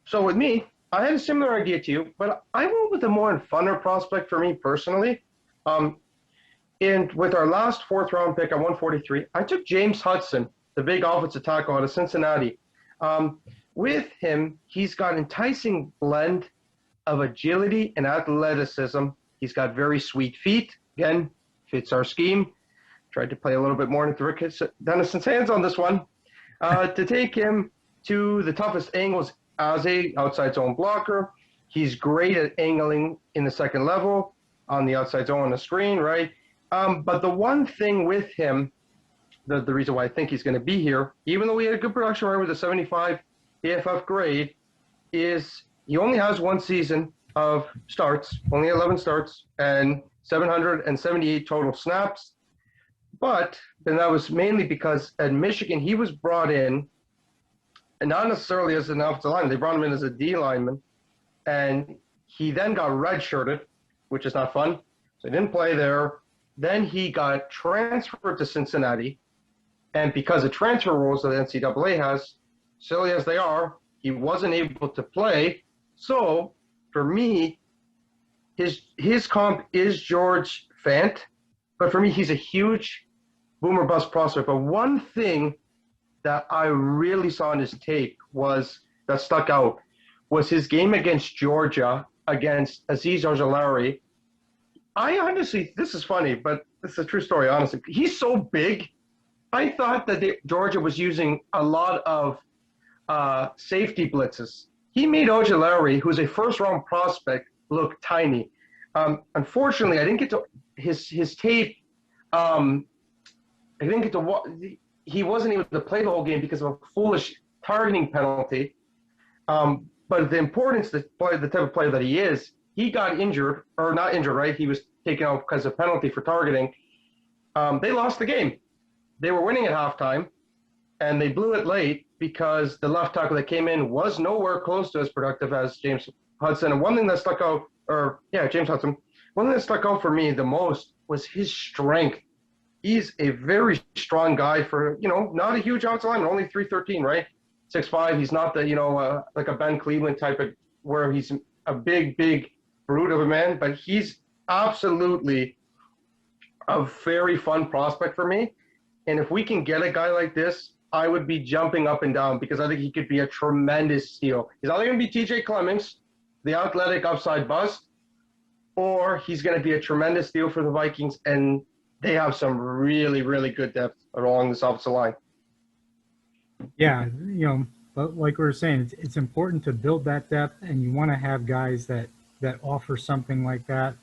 So with me, I had a similar idea to you, but I went with a more funner prospect for me personally. And with our last fourth round pick at 143, I took James Hudson, the big offensive tackle out of Cincinnati. With him, he's got an enticing blend of agility and athleticism. He's got very sweet feet. Again, fits our scheme. Tried to play a little bit more into Rick Dennison's hands on this one. To take him to the toughest angles as a outside zone blocker. He's great at angling in the second level on the outside zone on the screen, right? But the one thing with him, the reason why I think he's going to be here, even though we had a good production rate with a 75 AFF grade, is he only has one season of starts, only 11 starts, and 778 total snaps. But then that was mainly because at Michigan, he was brought in, and not necessarily as an offensive lineman. They brought him in as a D lineman, and he then got redshirted, which is not fun. So he didn't play there. Then he got transferred to Cincinnati, and because of transfer rules that the NCAA has, silly as they are, he wasn't able to play. So for me, his comp is George Fant, but for me, he's a huge boomer bust prospect. But one thing that I really saw in his tape was that stuck out was his game against Georgia against Aziz Ojulari. I honestly, this is funny, but this is a true story. Honestly, he's so big. I thought that Georgia was using a lot of safety blitzes. He made Ojulari, who's a first round prospect, look tiny. Unfortunately, I didn't get to his tape. I didn't get to. He wasn't able to play the whole game because of a foolish targeting penalty. But the importance, the type of player that he is, he got injured, or not injured, right? He was taken out because of penalty for targeting. They lost the game. They were winning at halftime, and they blew it late because the left tackle that came in was nowhere close to as productive as James Hudson. And one thing that stuck out, James Hudson, one thing that stuck out for me the most was his strength. He's a very strong guy for, not a huge outside lineman, only 313, right? 6'5". He's not the, like a Ben Cleveland type of where he's a big brute of a man, but he's absolutely a very fun prospect for me. And if we can get a guy like this, I would be jumping up and down because I think he could be a tremendous steal. He's either going to be TJ Clemmings, the athletic upside bust, or he's going to be a tremendous steal for the Vikings, and they have some really, really good depth along this offensive line. Yeah, but like we were saying, it's important to build that depth, and you want to have guys that offer something like that.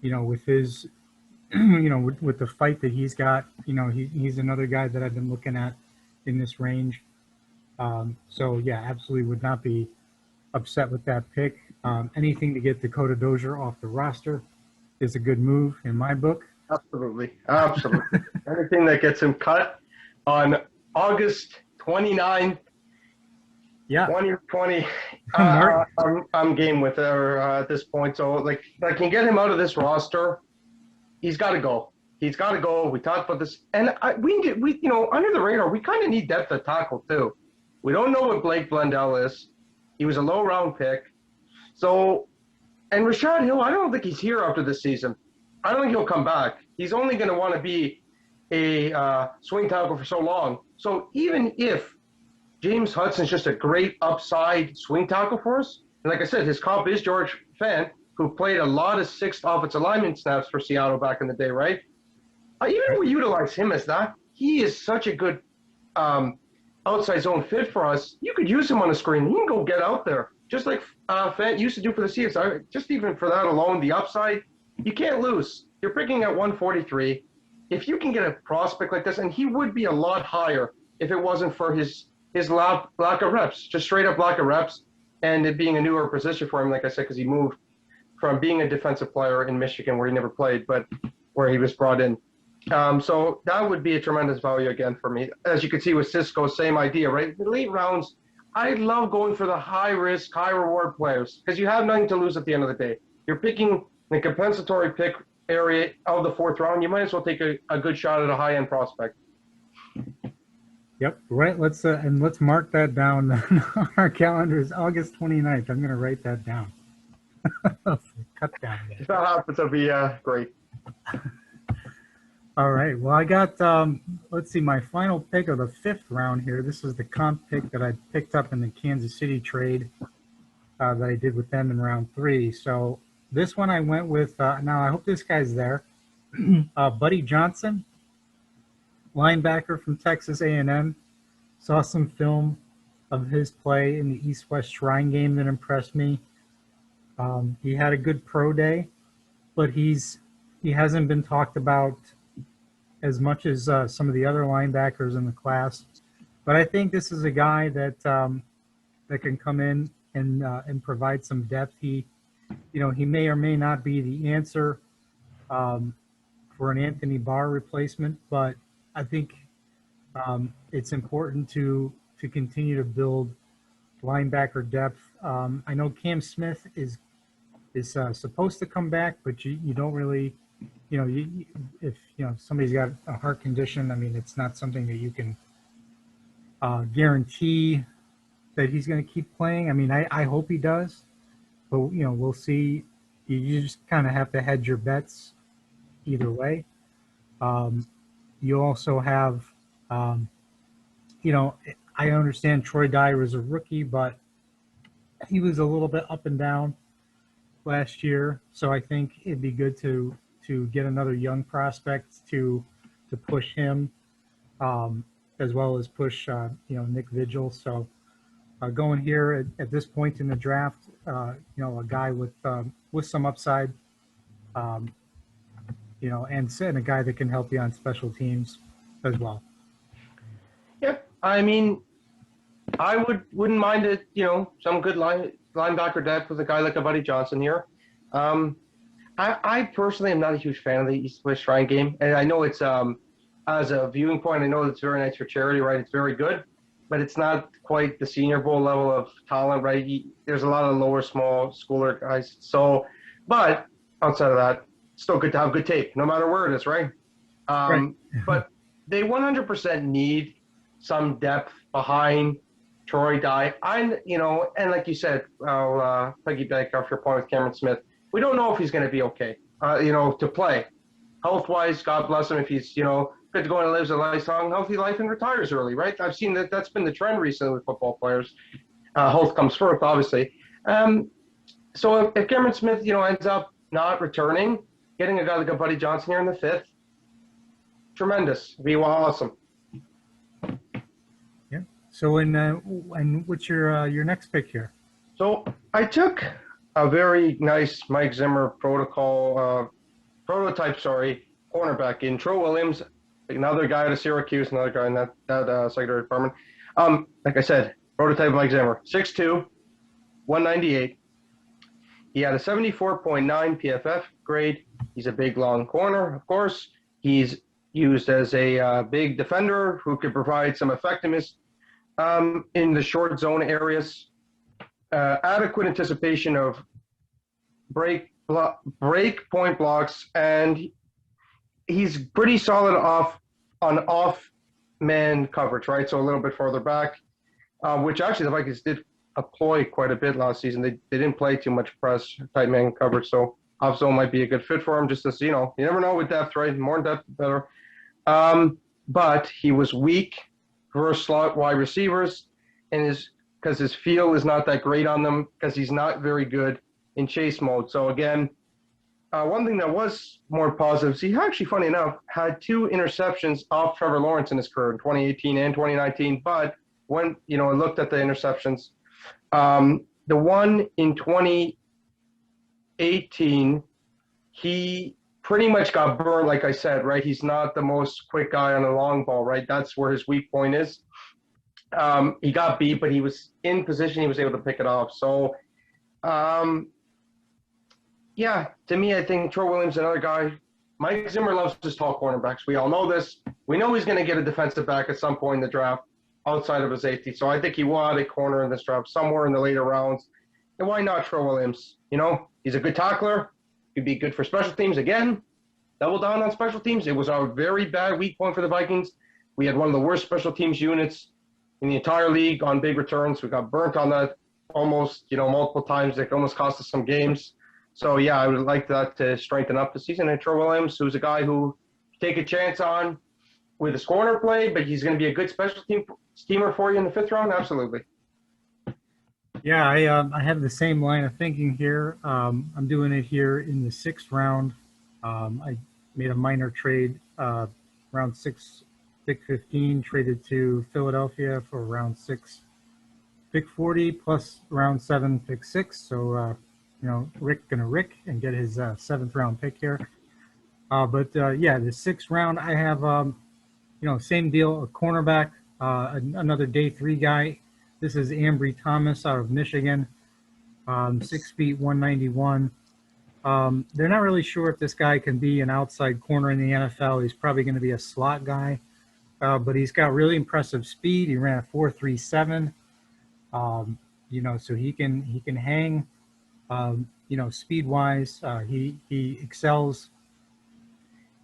With his, with the fight that he's got, he's another guy that I've been looking at in this range. So yeah, absolutely would not be upset with that pick. Anything to get Dakota Dozier off the roster is a good move in my book. Absolutely. Anything that gets him cut on August 29th, 2020, I'm game with her at this point. So, if I can get him out of this roster, he's got to go. He's got to go. We talked about this. And we under the radar, we kind of need depth at tackle, too. We don't know what Blake Blundell is. He was a low-round pick. So, and Rashad Hill, I don't think he's here after this season. I don't think he'll come back. He's only going to want to be a swing tackle for so long. So even if James Hudson's just a great upside swing tackle for us, and like I said, his comp is George Fant, who played a lot of sixth offensive lineman snaps for Seattle back in the day, right? Even if we utilize him as that, he is such a good outside zone fit for us. You could use him on a screen. He can go get out there, just like Fant used to do for the Seahawks. Just even for that alone, the upside, you can't lose. You're picking at 143. If you can get a prospect like this, and he would be a lot higher if it wasn't for his lack of reps, just straight up lack of reps, and it being a newer position for him, like I said, because he moved from being a defensive player in Michigan where he never played, but where he was brought in. So that would be a tremendous value again for me. As you can see with Cisco, same idea, right? The late rounds, I love going for the high-risk, high-reward players because you have nothing to lose at the end of the day. You're picking the compensatory pick area of the fourth round. You might as well take a good shot at a high-end prospect. Yep, right. Let's mark that down on our calendars. August 29th. I'm going to write that down. Cut down. If that happens, it'll be great. All right. Well, I got, let's see, my final pick of the fifth round here. This is the comp pick that I picked up in the Kansas City trade that I did with them in round 3. So this one I went with, now I hope this guy's there, Buddy Johnson, linebacker from Texas A&M. Saw some film of his play in the East-West Shrine game that impressed me. He had a good pro day, but he hasn't been talked about as much as some of the other linebackers in the class. But I think this is a guy that can come in and provide some depth. He may or may not be the answer for an Anthony Barr replacement, but I think it's important to continue to build linebacker depth. I know Cam Smith is supposed to come back, but you don't really, if somebody's got a heart condition, I mean, it's not something that you can guarantee that he's going to keep playing. I mean, I hope he does, but we'll see. You just kind of have to hedge your bets either way. Um, you also have, um, you know, I understand Troy Dyer is a rookie, but he was a little bit up and down last year. So I think it'd be good to get another young prospect to push him, um, as well as push Nick Vigil. So going here at this point in the draft, a guy with some upside, um, and a guy that can help you on special teams as well. Yeah, I mean, I wouldn't mind it. Some good linebacker depth with a guy like a Buddy Johnson here. Um, I personally am not a huge fan of the East West Shrine game, and I know it's as a viewing point, I know it's very nice for charity, right? It's very good, but it's not quite the Senior Bowl level of talent, right? There's a lot of lower small schooler guys. So, but outside of that, still good to have good tape, no matter where it is, right? Right. But they 100% need some depth behind Troy Dye. And like you said, I'll piggyback off your point with Cameron Smith. We don't know if he's going to be okay, to play. Health-wise, God bless him if he's, good to go and lives a lifelong healthy life and retires early, right? I've seen that's been the trend recently with football players. Health comes first, obviously. So if Cameron Smith, ends up not returning, getting a guy like a Buddy Johnson here in the fifth, tremendous. Be awesome. Yeah. So and what's your next pick here? So I took a very nice Mike Zimmer prototype, cornerback in Tro Williams, another guy out of Syracuse, another guy in that secondary department. Like I said, prototype Mike Zimmer, 6'2", 198. He had a 74.9 PFF grade. He's a big, long corner, of course. He's used as a big defender who could provide some effectiveness in the short zone areas. Adequate anticipation of break point blocks, and he's pretty solid off man coverage, right? So a little bit further back, which actually the Vikings did employ quite a bit last season. They didn't play too much press tight man coverage, so off zone might be a good fit for him. Just as you never know with depth, right? More depth, the better. But he was weak versus slot wide receivers, and because his feel is not that great on them, because he's not very good in chase mode. So again, one thing that was more positive is he actually, funny enough, had 2 interceptions off Trevor Lawrence in his career in 2018 and 2019. But when I looked at the interceptions, the one in 2018, he pretty much got burned, like I said, right? He's not the most quick guy on a long ball, right? That's where his weak point is. He got beat, but he was in position. He was able to pick it off. So, yeah, to me, I think Troy Williams, another guy. Mike Zimmer loves his tall cornerbacks. We all know this. We know he's going to get a defensive back at some point in the draft outside of a safety. So I think he will have a corner in this draft somewhere in the later rounds. And why not Troy Williams? He's a good tackler. He'd be good for special teams. Again, double down on special teams. It was a very bad weak point for the Vikings. We had one of the worst special teams units in the entire league on big returns. We got burnt on that almost, multiple times. It almost cost us some games. So, yeah, I would like that to strengthen up the season. And Troy Williams, who's a guy who take a chance on with his corner play, but he's going to be a good special teamer for you in the 5th round. Absolutely. Yeah, I have the same line of thinking here. I'm doing it here in the 6th round. I made a minor trade round 6, pick 15, traded to Philadelphia for round 6, pick 40, plus round 7, pick 6. So, Rick gonna Rick and get his 7th round pick here. But yeah, the 6th round, I have, same deal, a cornerback, another day 3 guy. This is Ambry Thomas out of Michigan, 6 feet, 191. They're not really sure if this guy can be an outside corner in the NFL. He's probably going to be a slot guy, but he's got really impressive speed. He ran a 4.37. So he can hang. Speed wise, he excels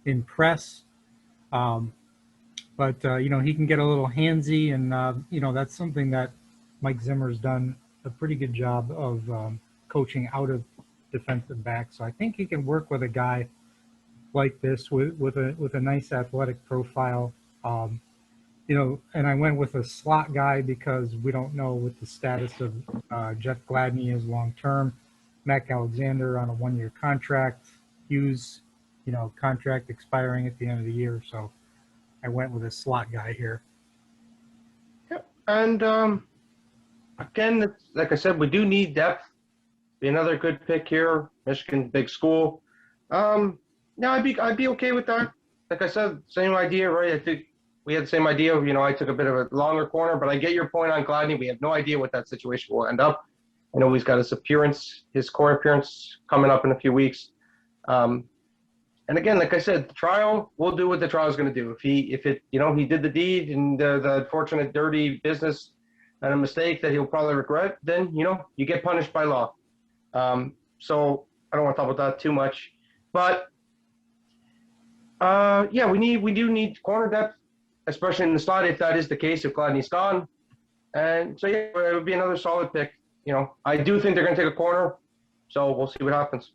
in press. But he can get a little handsy, and that's something that Mike Zimmer's done a pretty good job of coaching out of defensive back. So I think he can work with a guy like this with a nice athletic profile. Um, and I went with a slot guy because we don't know what the status of Jeff Gladney is long term. Mac Alexander on a 1-year contract. Hughes, contract expiring at the end of the year. So I went with a slot guy here. Yeah. And again, like I said, we do need depth. Be another good pick here. Michigan, big school. Yeah, I'd be okay with that. Like I said, same idea, right? I think we had the same idea. I took a bit of a longer corner, but I get your point on Gladney. We have no idea what that situation will end up. I know he's got his court appearance coming up in a few weeks. And again, like I said, the trial, we'll do what the trial is going to do. He did the deed and the unfortunate dirty business and a mistake that he'll probably regret, then, you get punished by law. So I don't want to talk about that too much, but yeah, we do need corner depth, especially in the slot if that is the case, if Gladney's gone. And so yeah, it would be another solid pick. I do think they're going to take a corner, so we'll see what happens.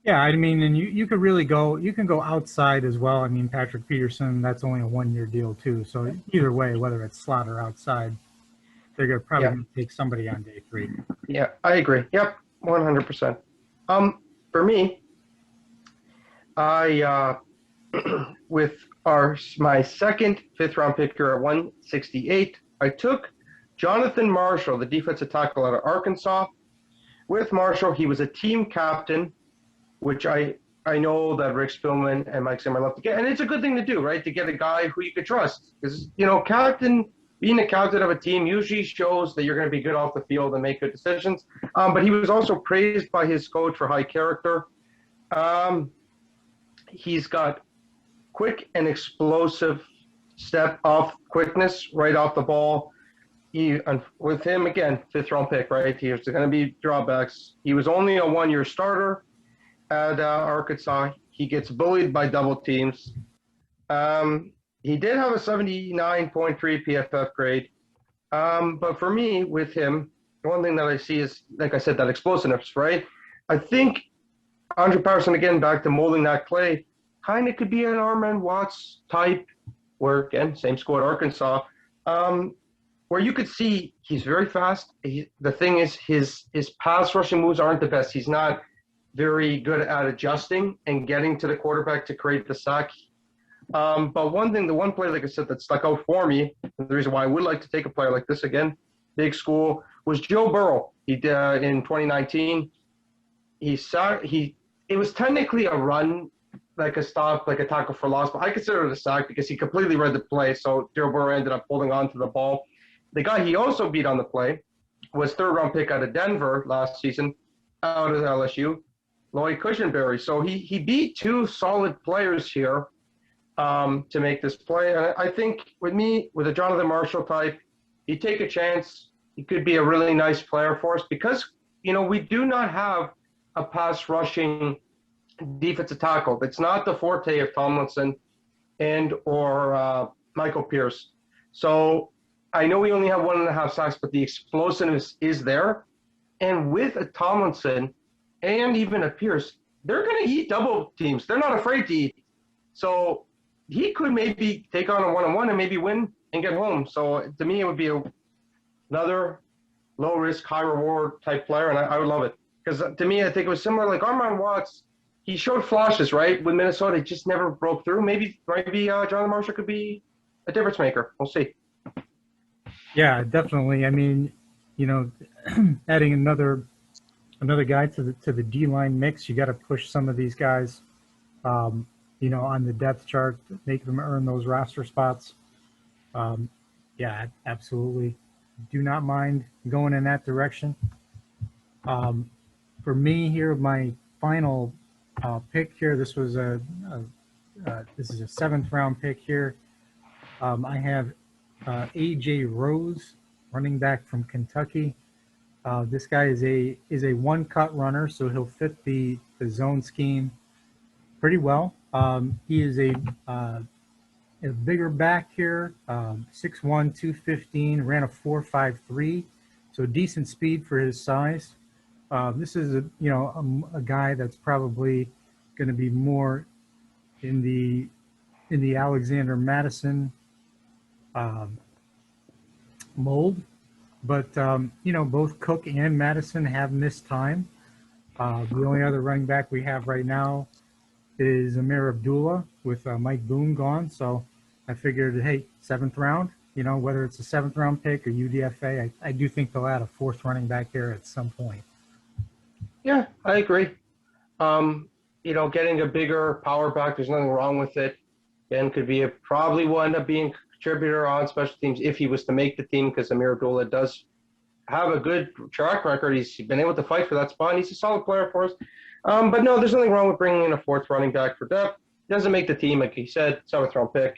Yeah, I mean, and you could really you can go outside as well. I mean, Patrick Peterson, that's only a 1-year deal too. So either way, whether it's slot or outside, they're probably going to take somebody on day 3. Yeah, I agree. Yep, 100%. For me, I with my second 5th-round pick here at 168, I took Jonathan Marshall, the defensive tackle out of Arkansas. With Marshall, he was a team captain, which I know that Rick Spielman and Mike Zimmer love to get. And it's a good thing to do, right? To get a guy who you could trust. Because, being a captain of a team usually shows that you're going to be good off the field and make good decisions. But he was also praised by his coach for high character. He's got quick and explosive step off quickness right off the ball. With him, again, 5th-round pick, right? There's going to be drawbacks. He was only a 1-year starter at Arkansas. He gets bullied by double teams. He did have a 79.3 PFF grade. But for me, with him, one thing that I see is, like I said, that explosiveness, right? I think Andre Patterson, again, back to molding that clay, kind of could be an Armand Watts type, where, again, same school at Arkansas, where you could see he's very fast. The thing is, his pass rushing moves aren't the best. He's not very good at adjusting and getting to the quarterback to create the sack. But the one play, like I said, that stuck out for me, and the reason why I would like to take a player like this again, big school, was Joe Burrow. He did in 2019. It was technically a run, like a stop, like a tackle for loss, but I consider it a sack because he completely read the play. So Joe Burrow ended up holding on to the ball. The guy he also beat on the play was 3rd-round pick out of Denver last season, out of LSU, Lloyd Cushenberry. So he beat 2 solid players here to make this play. And I think with a Jonathan Marshall type, you take a chance. He could be a really nice player for us because, we do not have a pass rushing defensive tackle. It's not the forte of Tomlinson or Michael Pierce. So I know we only have 1.5 sacks, but the explosiveness is there. And with a Tomlinson and even a Pierce, they're going to eat double teams. They're not afraid to eat. So he could maybe take on a 1-on-1 and maybe win and get home. So to me, it would be another low risk, high reward type player. And I would love it. Because to me, I think it was similar, like Armand Watts. He showed flashes, right? With Minnesota, it just never broke through. Maybe Jonathan Marshall could be a difference maker. We'll see. Yeah, definitely. I mean, adding another guy to the D line mix, you got to push some of these guys, on the depth chart, make them earn those roster spots. Yeah, absolutely. Do not mind going in that direction. For me here, my final pick here, this was this is a 7th-round pick here. I have A.J. Rose, running back from Kentucky. This guy is a one-cut runner, so he'll fit the zone scheme pretty well. He is a bigger back here, 6'1", 215, ran a 4.53, so decent speed for his size. This is a guy that's probably going to be more in the Alexander Madison um, mold, but both Cook and Madison have missed time. The only other running back we have right now is Amir Abdullah with Mike Boone gone. So I figured, hey, seventh round, whether it's a seventh round pick or UDFA, I do think they'll add a fourth running back there at some point. Yeah, I agree. Getting a bigger power back, there's nothing wrong with it. Ben could be probably will end up being a contributor on special teams if he was to make the team because Amir Abdullah does have a good track record. He's been able to fight for that spot, and he's a solid player for us. But no, there's nothing wrong with bringing in a fourth running back for depth. He doesn't make the team, like he said, seventh round pick.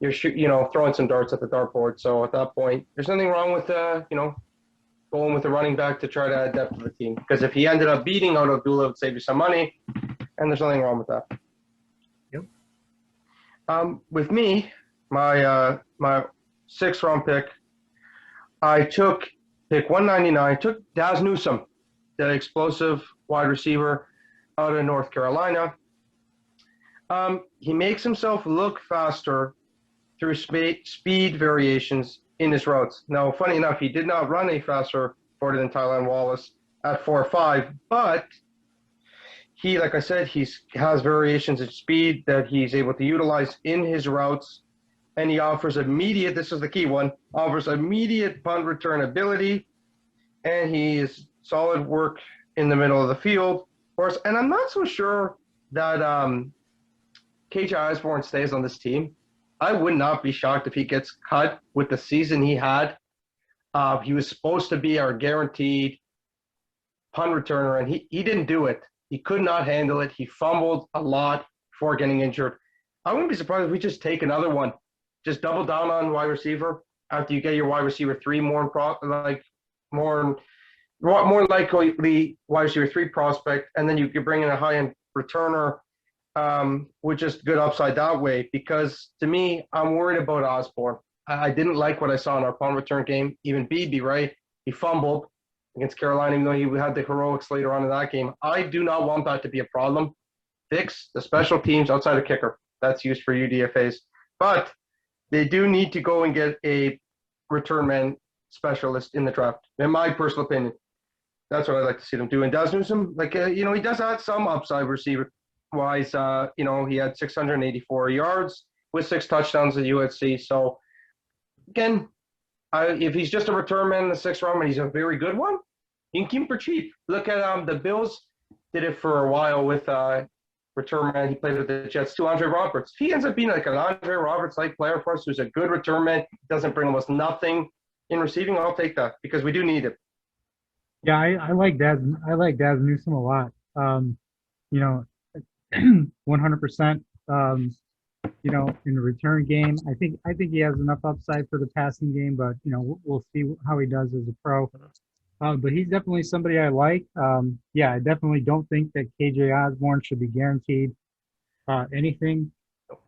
You're throwing some darts at the dartboard. So at that point, there's nothing wrong with going with a running back to try to add depth to the team. Because if he ended up beating out Abdullah, it would save you some money, and there's nothing wrong with that. Yep. With me, my sixth round pick, I took pick 199, took Daz Newsome, that explosive wide receiver out of North Carolina. He makes himself look faster through speed variations in his routes. Now, funny enough, he did not run a faster 40 than Tylan Wallace at 4.5, but he, like I said, has variations in speed that he's able to utilize in his routes, and he offers immediate, this is the key one, offers immediate punt return ability, and he is solid work in the middle of the field for us. And I'm not so sure that KJ Osborne stays on this team. I would not be shocked if he gets cut with the season he had. He was supposed to be our guaranteed punt returner, and he didn't do it. He could not handle it. He fumbled a lot before getting injured. I wouldn't be surprised if we just take another one. Just double down on wide receiver after you get your wide receiver three more likely wide receiver three prospect, and then you could bring in a high-end returner with just good upside that way. Because to me, I'm worried about Osborne. I didn't like what I saw in our punt return game. Even Beebe, right? He fumbled against Carolina, even though he had the heroics later on in that game. I do not want that to be a problem. Fix the special teams outside of kicker. That's used for UDFAs. But they do need to go and get a return man specialist in the draft, in my personal opinion. That's what I'd like to see them do. And Daz Newsome, he does have some upside receiver-wise. He had 684 yards with 6 touchdowns at USC. So, again, if he's just a return man in the 6th round and he's a very good one, you can keep him for cheap. Look at the Bills did it for a while with return man. He played with the Jets too, Andre Roberts. If he ends up being like an Andre Roberts-like player for us who's a good return man, doesn't bring us nothing in receiving, I'll take that because we do need it. Yeah, I like Daz. I like Daz Newsome a lot. 100%. In the return game, I think he has enough upside for the passing game, but we'll see how he does as a pro. But he's definitely somebody I like. I definitely don't think that KJ Osborne should be guaranteed anything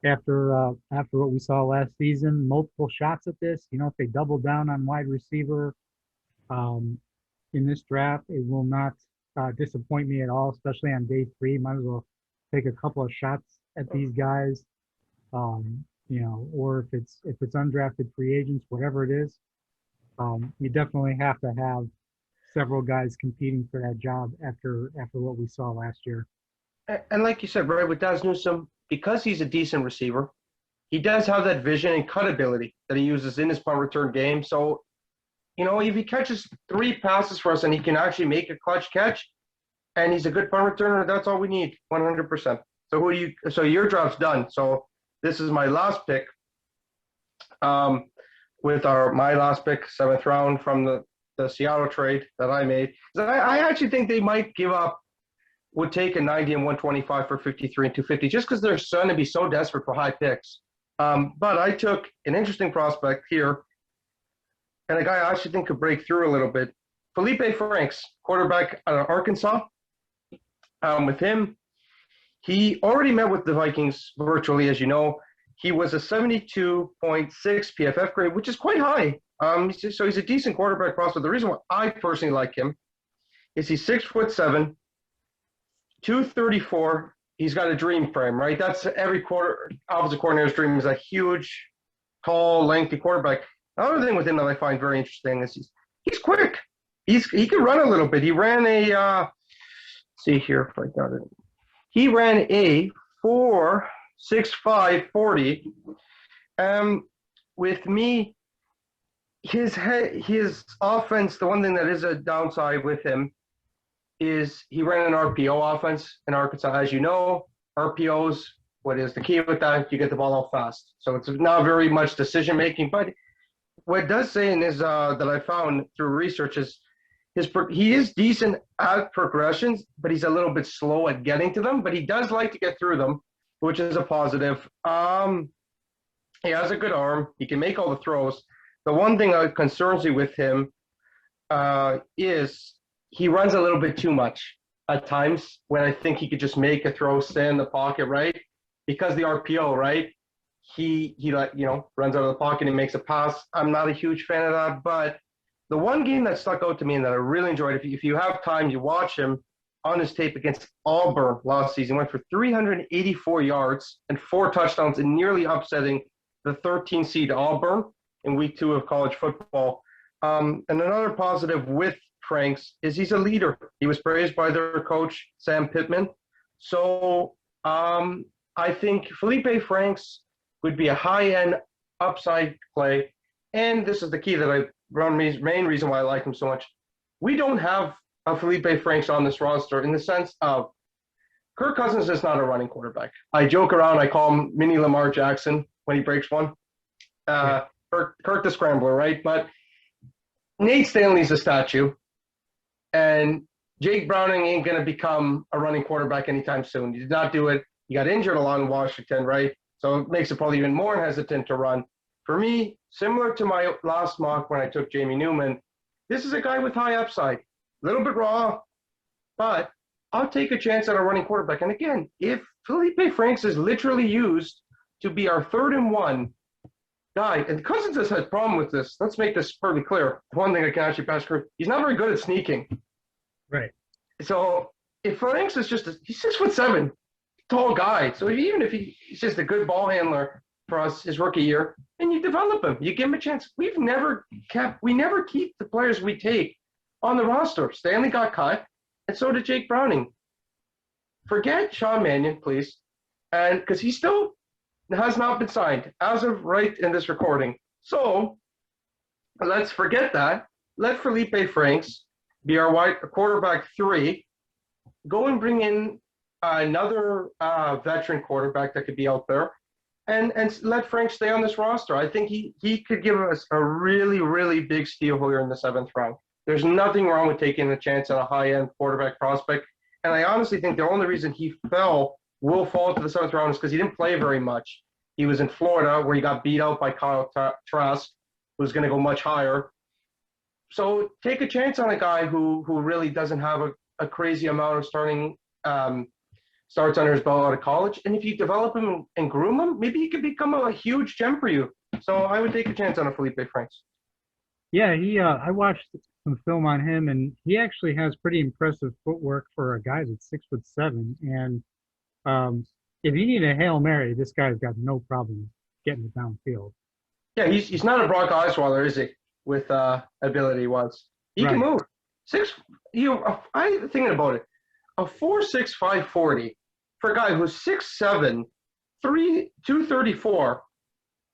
after what we saw last season. Multiple shots at this. If they double down on wide receiver in this draft, it will not disappoint me at all, especially on day 3. Might as well take a couple of shots at these guys. Or if it's undrafted free agents, whatever it is, you definitely have to have several guys competing for that job after what we saw last year. And like you said, right, with Daz Newsome, because he's a decent receiver, he does have that vision and cut ability that he uses in his punt return game. So, if he catches 3 passes for us and he can actually make a clutch catch, and he's a good punt returner, that's all we need, 100%. So your draft's done. So this is my last pick. With my last pick, 7th round from the Seattle trade that I made. I actually think they might would take a 90 and 125 for 53 and 250 just because they're starting to be so desperate for high picks. But I took an interesting prospect here and a guy I actually think could break through a little bit. Felipe Franks, quarterback out of Arkansas. With him, he already met with the Vikings virtually, as you know. He was a 72.6 PFF grade, which is quite high. So he's a decent quarterback prospect. The reason why I personally like him is he's 6'7", 234. He's got a dream frame, right? That's every quarter offensive coordinator's dream is a huge, tall, lengthy quarterback. Another thing with him that I find very interesting is he's quick. He can run a little bit. He ran a see here if I got it. He ran a 4.65 40. With me, his offense. The one thing that is a downside with him is he ran an RPO offense in Arkansas. As you know, RPOs. What is the key with that? You get the ball out fast. So it's not very much decision making. But what it does say in his that I found through research is he is decent at progressions, but he's a little bit slow at getting to them. But he does like to get through them, which is a positive. He has a good arm. He can make all the throws. The one thing that concerns me with him is he runs a little bit too much at times when I think he could just make a throw, stay in the pocket, right? Because the RPO, right? He runs out of the pocket and makes a pass. I'm not a huge fan of that, but the one game that stuck out to me and that I really enjoyed, if you have time, you watch him on his tape against Auburn last season, went for 384 yards and 4 touchdowns and nearly upsetting the 13 seed Auburn in week 2 of college football. And another positive with Franks is he's a leader. He was praised by their coach, Sam Pittman. So I think Felipe Franks would be a high-end upside play. And this is the key that main reason why I like him so much. We don't have a Felipe Franks on this roster in the sense of Kirk Cousins is not a running quarterback. I joke around. I call him mini Lamar Jackson when he breaks one. Kirk the Scrambler, right? But Nate Stanley's a statue. And Jake Browning ain't going to become a running quarterback anytime soon. He did not do it. He got injured along Washington, right? So it makes it probably even more hesitant to run. For me, similar to my last mock when I took Jamie Newman, this is a guy with high upside. A little bit raw, but I'll take a chance at a running quarterback. And again, if Felipe Franks is literally used to be our 3rd and 1 guy, and Cousins has had a problem with this. Let's make this perfectly clear. One thing I can actually pass through, he's not very good at sneaking. Right. So if Franks is he's 6'7", tall guy. So even if he's just a good ball handler for us his rookie year, and you develop him, you give him a chance. We never keep the players we take on the roster. Stanley got cut, and so did Jake Browning. Forget Sean Mannion, please, and because he still has not been signed as of right in this recording. So let's forget that. Let Felipe Franks be our quarterback 3. Go and bring in another veteran quarterback that could be out there, and let Frank stay on this roster. I think he could give us a really, really big steal here in the 7th round. There's nothing wrong with taking a chance at a high-end quarterback prospect, and I honestly think the only reason he will fall to the 7th round is because he didn't play very much. He was in Florida where he got beat out by Kyle Trask, who's going to go much higher. So take a chance on a guy who really doesn't have a crazy amount of starts under his belt out of college. And if you develop him and groom him, maybe he could become a huge gem for you. So I would take a chance on a Felipe Franks. Yeah, I watched some film on him, and he actually has pretty impressive footwork for a guy that's 6'7". And if you need a Hail Mary, this guy's got no problem getting it downfield. Yeah, he's not a Brock Osweiler, is he? With ability was. He can move. I'm thinking about it. A 4.65 40 for a guy who's 6'7", 234.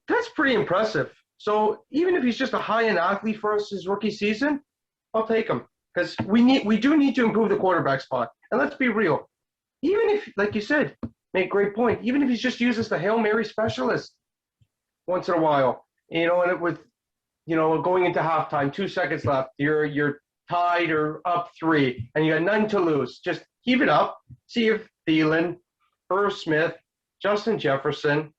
That's pretty impressive. So even if he's just a high-end athlete for us his rookie season, I'll take him because we do need to improve the quarterback spot. And let's be real. Even if, like you said, make a great point. Even if he's just used as the Hail Mary specialist once in a while, and with going into halftime, 2 seconds left, you're tied or up 3, and you got none to lose. Just keep it up. See if Thielen, Irv Smith, Justin Jefferson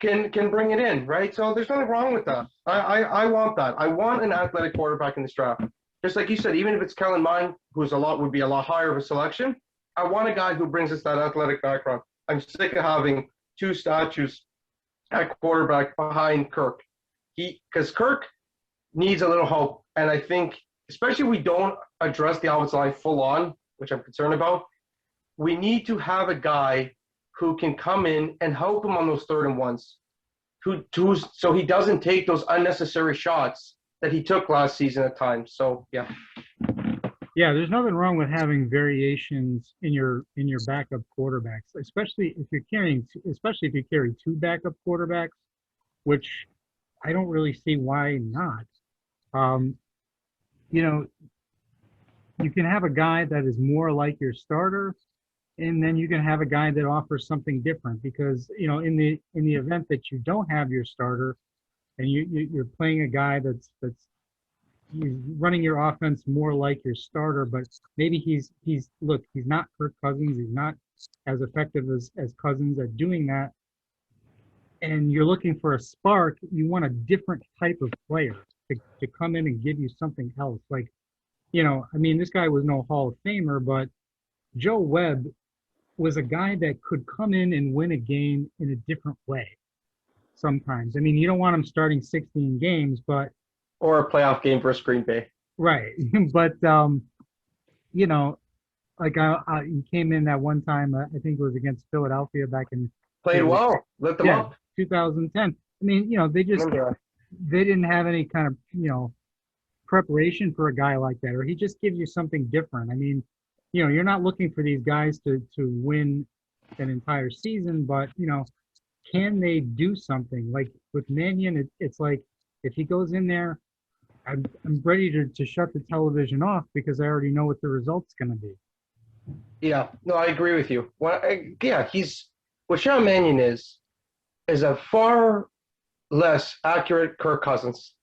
can bring it in, right? So there's nothing wrong with that. I want that. I want an athletic quarterback in this draft. Just like you said, even if it's Kellen Mond, would be a lot higher of a selection, I want a guy who brings us that athletic background. I'm sick of having 2 statues at quarterback behind Kirk. Because Kirk needs a little hope, and I think especially if we don't address the offensive line full on, which I'm concerned about, we need to have a guy who can come in and help him on those 3rd and 1s, so he doesn't take those unnecessary shots that he took last season at times. So yeah. Yeah, there's nothing wrong with having variations in your backup quarterbacks, especially if if you carry 2 backup quarterbacks, which I don't really see why not. Um, you know, you can have a guy that is more like your starter, and then you can have a guy that offers something different because, in the event that you don't have your starter and you're playing a guy that's he's running your offense more like your starter, but maybe he's not Kirk Cousins, he's not as effective as Cousins at doing that, and you're looking for a spark, you want a different type of player to come in and give you something else. Like, I mean, this guy was no Hall of Famer, but Joe Webb was a guy that could come in and win a game in a different way sometimes. I mean, you don't want him starting 16 games, but or a playoff game versus Green Bay. right. But like he came in that one time, I think it was against Philadelphia back in Played well, lit them up. 2010. I mean, they didn't have any kind of preparation for a guy like that, or he just gives you something different. I mean, you're not looking for these guys to win an entire season, but can they do something? Like with Mannion, it's like if he goes in there, I'm ready to shut the television off because I already know what the result's going to be. Yeah, no, I agree with you. He's what Sean Mannion is a far less accurate Kirk Cousins.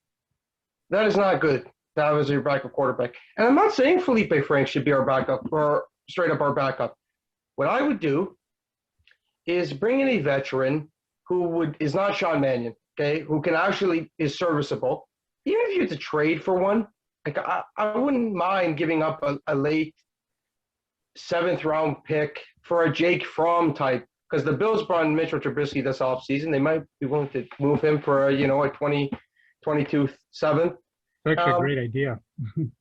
That is not good. That was your backup quarterback. And I'm not saying Felipe Franks should be our backup or straight up our backup. What I would do is bring in a veteran who is not Sean Mannion, okay, who can actually is serviceable. Even if you had to trade for one, like I wouldn't mind giving up a late 7th round pick for a Jake Fromm type, because the Bills brought in Mitchell Trubisky this offseason. They might be willing to move him for a 2022 7th. That's a great idea.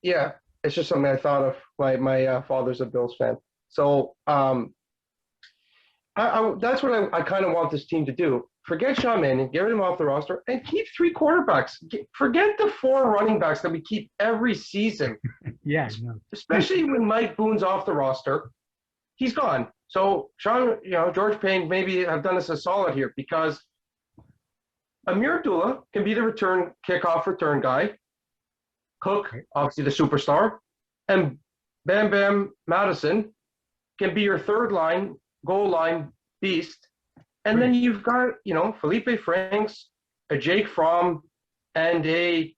Yeah, it's just something I thought of. My father's a Bills fan, so that's what I kind of want this team to do. Forget Sean Mannion, get him off the roster, and keep 3 quarterbacks. Forget the 4 running backs that we keep every season. Yeah, no. Especially when Mike Boone's off the roster, he's gone. So George Payne maybe have done us a solid here because Amir Abdullah can be the kickoff return guy. Cook, obviously the superstar, and Bam Bam Madison can be your 3rd line, goal line beast. And then you've got, Felipe Franks, a Jake Fromm, and a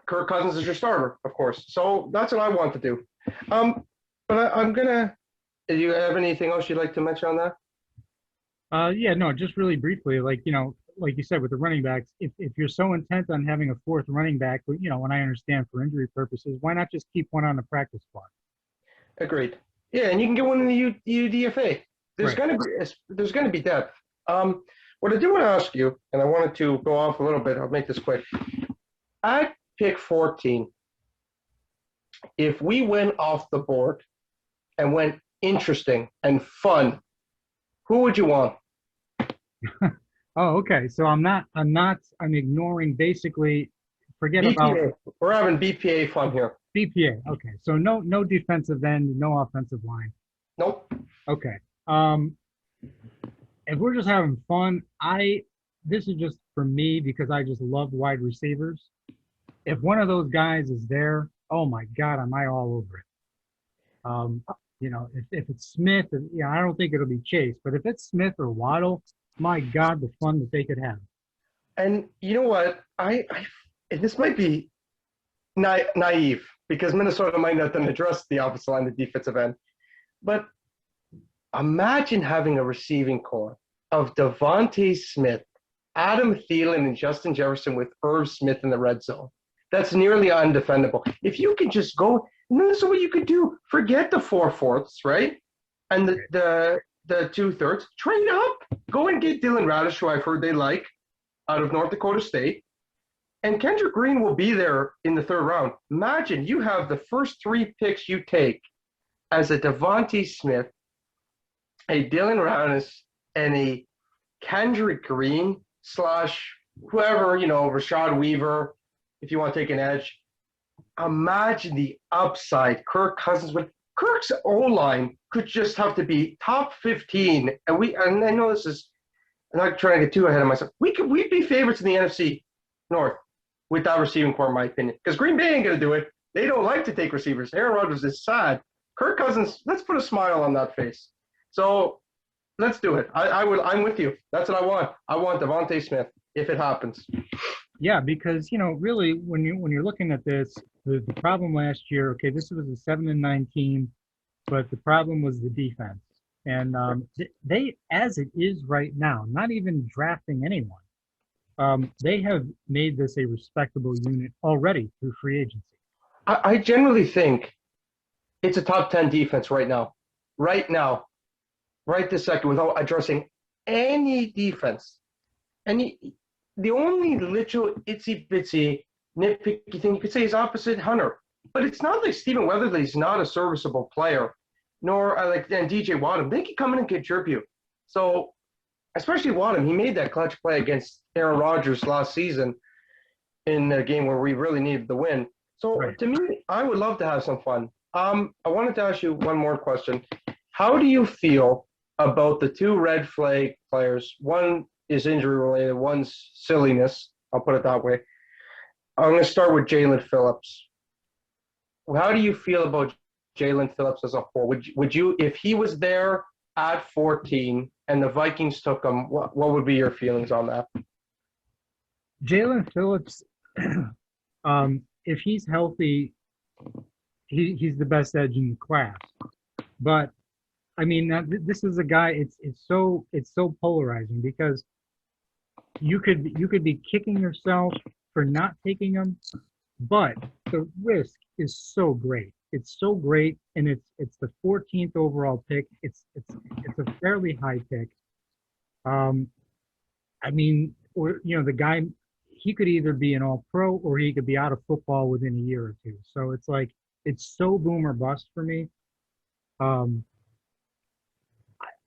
Kirk Cousins as your starter, of course. So that's what I want to do. But I'm going to – do you have anything else you'd like to mention on that? Yeah, no, just really briefly, like you said, with the running backs, if you're so intent on having a 4th running back, when I understand for injury purposes, why not just keep one on the practice squad? Agreed. Yeah, and you can get one in the UDFA. There's going to be depth. What I do want to ask you, and I wanted to go off a little bit. I'll make this quick. At pick 14, if we went off the board and went interesting and fun, who would you want? Oh, okay. So I'm ignoring basically. Forget BPA. about. We're having BPA fun here. BPA. Okay. So no defensive end, no offensive line. Nope. Okay. If we're just having fun, this is just for me because I just love wide receivers. If one of those guys is there, oh my God, am I all over it. If it's Smith, I don't think it'll be Chase, but if it's Smith or Waddle, my God, the fun that they could have. And you know what? And this might be naive because Minnesota might not then address the offensive line, the defensive end, but imagine having a receiving core of Devontae Smith, Adam Thielen, and Justin Jefferson with Irv Smith in the red zone. That's nearly undefendable. If you could just go, and this is what you could do. Forget the 4/4, right? And the 2/3. Trade up. Go and get Dylan Radish, who I've heard they like, out of North Dakota State. And Kendrick Green will be there in the third round. Imagine you have the first three picks you take as a Devontae Smith, a Dylan Ranis, and a Kendrick Green slash whoever, Rashad Weaver, if you want to take an edge. Imagine the upside Kirk Cousins would. Kirk's O line could just have to be top 15, and I know this is. I'm not trying to get too ahead of myself. We'd be favorites in the NFC North with that receiving core, in my opinion, because Green Bay ain't gonna do it. They don't like to take receivers. Aaron Rodgers is sad. Kirk Cousins, let's put a smile on that face. So let's do it. I'm with you. That's what I want. I want Devontae Smith if it happens. Yeah, because really, when you're looking at this, the problem last year. Okay, this was a 7-9 team, but the problem was the defense, and they, as it is right now, not even drafting anyone. They have made this a respectable unit already through free agency. I generally think it's a top 10 defense right now. Right now. Right this second, without addressing any defense. The only little itsy bitsy nitpicky thing you could say is opposite Hunter. But it's not like Stephen Weatherly's not a serviceable player, nor and DJ Wadham. They can come in and contribute. So, especially Wadham, he made that clutch play against Aaron Rodgers last season in a game where we really needed the win. So, Right. To me, I would love to have some fun. I wanted to ask you one more question. How do you feel about the two red flag players? One is injury related, one's silliness. I'll put it that way. I'm going to start with Jalen Phillips. How do you feel about Jalen Phillips as a whole? Would you, if he was there at 14 and the Vikings took him, what would be your feelings on that? Jalen Phillips, if he's healthy, he's the best edge in the class. But I mean, this is a guy. It's so polarizing because you could be kicking yourself for not taking him, but the risk is so great. It's so great, and it's the 14th overall pick. It's a fairly high pick. I mean, or the guy, he could either be an all-pro or he could be out of football within a year or two. So it's like it's so boom or bust for me.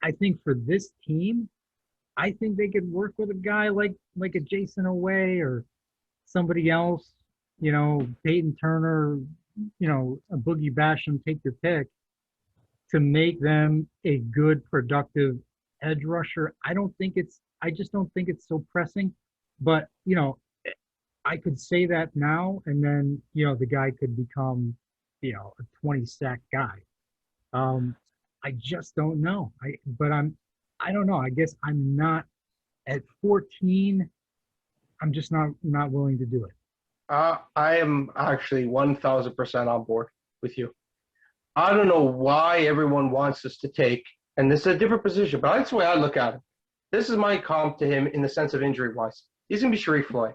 I think for this team, I think they could work with a guy like a Jason Away or somebody else, Peyton Turner, a Boogie Basham, take your pick, to make them a good, productive edge rusher. I just don't think it's so pressing. But, I could say that now, and then, the guy could become, a 20 sack guy. I just don't know. I don't know. I guess I'm not at 14. I'm just not willing to do it. I am actually 1,000% on board with you. I don't know why everyone wants us to take, and this is a different position, but that's the way I look at it. This is my comp to him in the sense of injury-wise. He's going to be Sharif Floyd.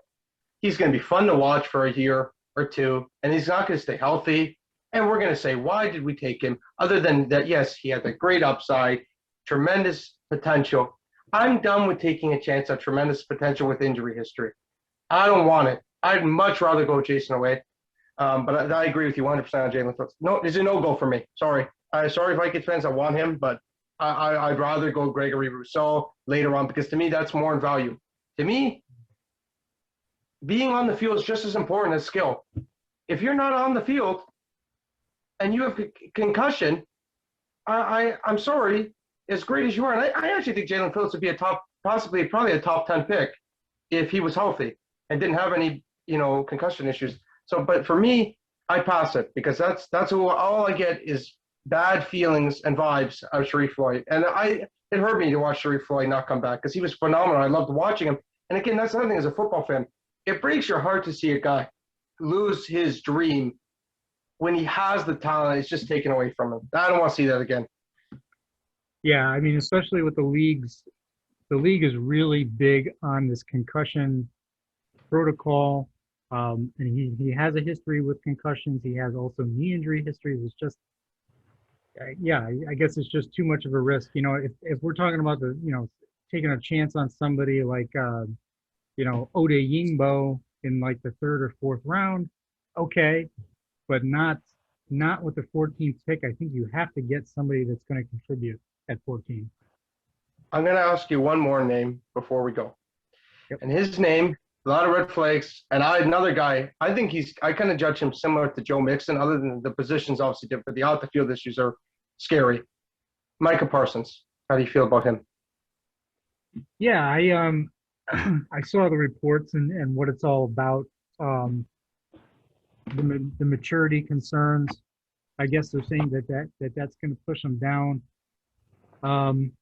He's going to be fun to watch for a year or two, and he's not going to stay healthy. And we're going to say, why did we take him? Other than that, yes, he had a great upside, tremendous potential. I'm done with taking a chance at tremendous potential with injury history. I don't want it. I'd much rather go Jason Away. But I agree with you 100% on Jalen Phillips. No, there's a no-go for me. Sorry. Sorry, Vikings fans, I want him, but I'd rather go Gregory Rousseau later on because to me, that's more in value. To me, being on the field is just as important as skill. If you're not on the field and you have concussion, I'm sorry, as great as you are, and I actually think Jalen Phillips would be probably a top 10 pick if he was healthy and didn't have any, concussion issues. So, but for me, I pass it because that's all I get is bad feelings and vibes of Sharif Floyd. And it hurt me to watch Sharif Floyd not come back because he was phenomenal. I loved watching him. And again, that's another thing as a football fan. It breaks your heart to see a guy lose his dream when he has the talent. It's just taken away from him. I don't want to see that again. Yeah, I mean, especially with the league is really big on this concussion protocol. And he has a history with concussions. He has also knee injury histories. It's just, yeah, I guess it's just too much of a risk. If we're talking about taking a chance on somebody like, Ode Yingbo, in like the third or fourth round, okay, but not with the 14th pick. I think you have to get somebody that's going to contribute at 14. I'm going to ask you one more name before we go. Yep. And his name, a lot of red flags. And another guy, I kind of judge him similar to Joe Mixon, other than the positions obviously different. The out the field issues are scary. Micah Parsons, how do you feel about him? Yeah, I I saw the reports and what it's all about. The maturity concerns. I guess they're saying that's going to push them down. Um,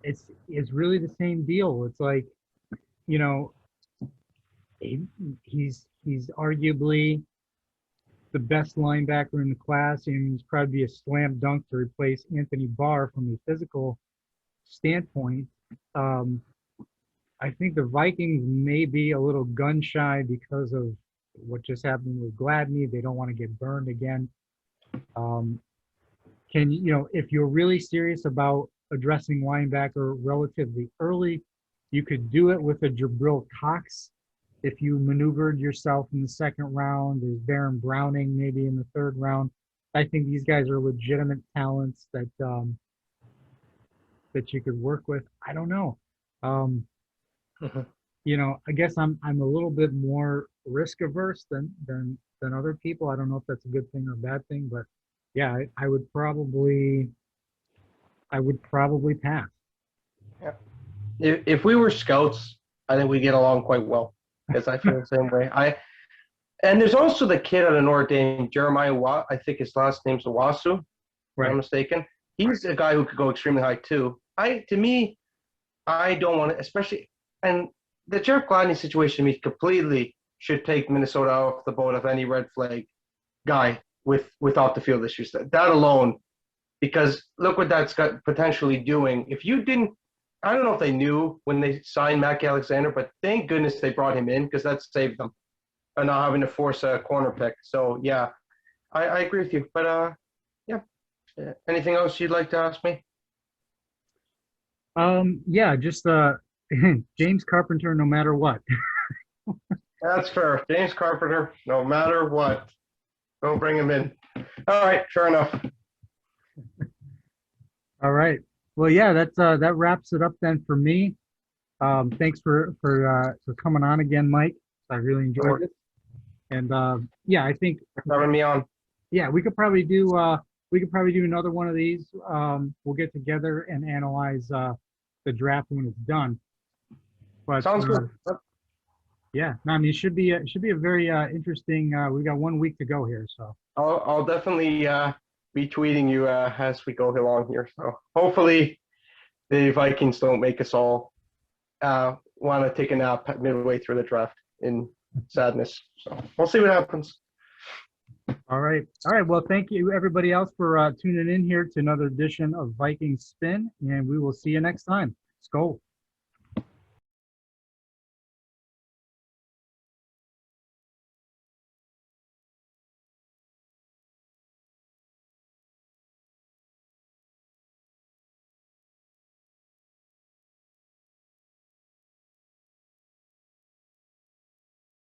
it's really the same deal. It's like, you know, he's arguably the best linebacker in the class, and he's probably a slam dunk to replace Anthony Barr from a physical standpoint. Um, I think the Vikings may be a little gun shy because of what just happened with Gladney. They don't want to get burned again. Um, if you're really serious about addressing linebacker relatively early, you could do it with a Jabril Cox. If you maneuvered yourself in the second round, there's Baron Browning maybe in the third round. I think these guys are legitimate talents that you could work with. I don't know. I guess I'm a little bit more risk averse than other people. I don't know if that's a good thing or a bad thing, but yeah, I would probably pass. Yeah. If we were scouts, I think we get along quite well, because I feel the same way. And there's also the kid out of Notre Dame, Jeremiah Watt. I think his last name's Owasu, if I'm not mistaken. He's a guy who could go extremely high too. I don't want to, especially, and the Jared Gladney situation to me completely should take Minnesota off the boat of any red flag guy without the field issues. That alone, because look what that's got potentially doing. If you didn't, I don't know if they knew when they signed Mac Alexander, but thank goodness they brought him in, because that saved them and not having to force a corner pick. So yeah, I agree with you. But yeah, anything else you'd like to ask me? Yeah, just James Carpenter, no matter what. That's fair. James Carpenter, no matter what. Don't bring him in. All right, fair enough. All right. Well, yeah, that wraps it up then for me. Thanks for coming on again, Mike. I really enjoyed it. And yeah, I think Thanks for having me on. Yeah, we could probably do another one of these. We'll get together and analyze the draft when it's done. But Sounds good. Yeah, no, I mean, it should be a very interesting. We got 1 week to go here, so I'll definitely be tweeting you as we go along here. So hopefully the Vikings don't make us all want to take a nap midway through the draft in sadness. So we'll see what happens. All right. Well, thank you everybody else for tuning in here to another edition of Vikings Spin, and we will see you next time. Skol.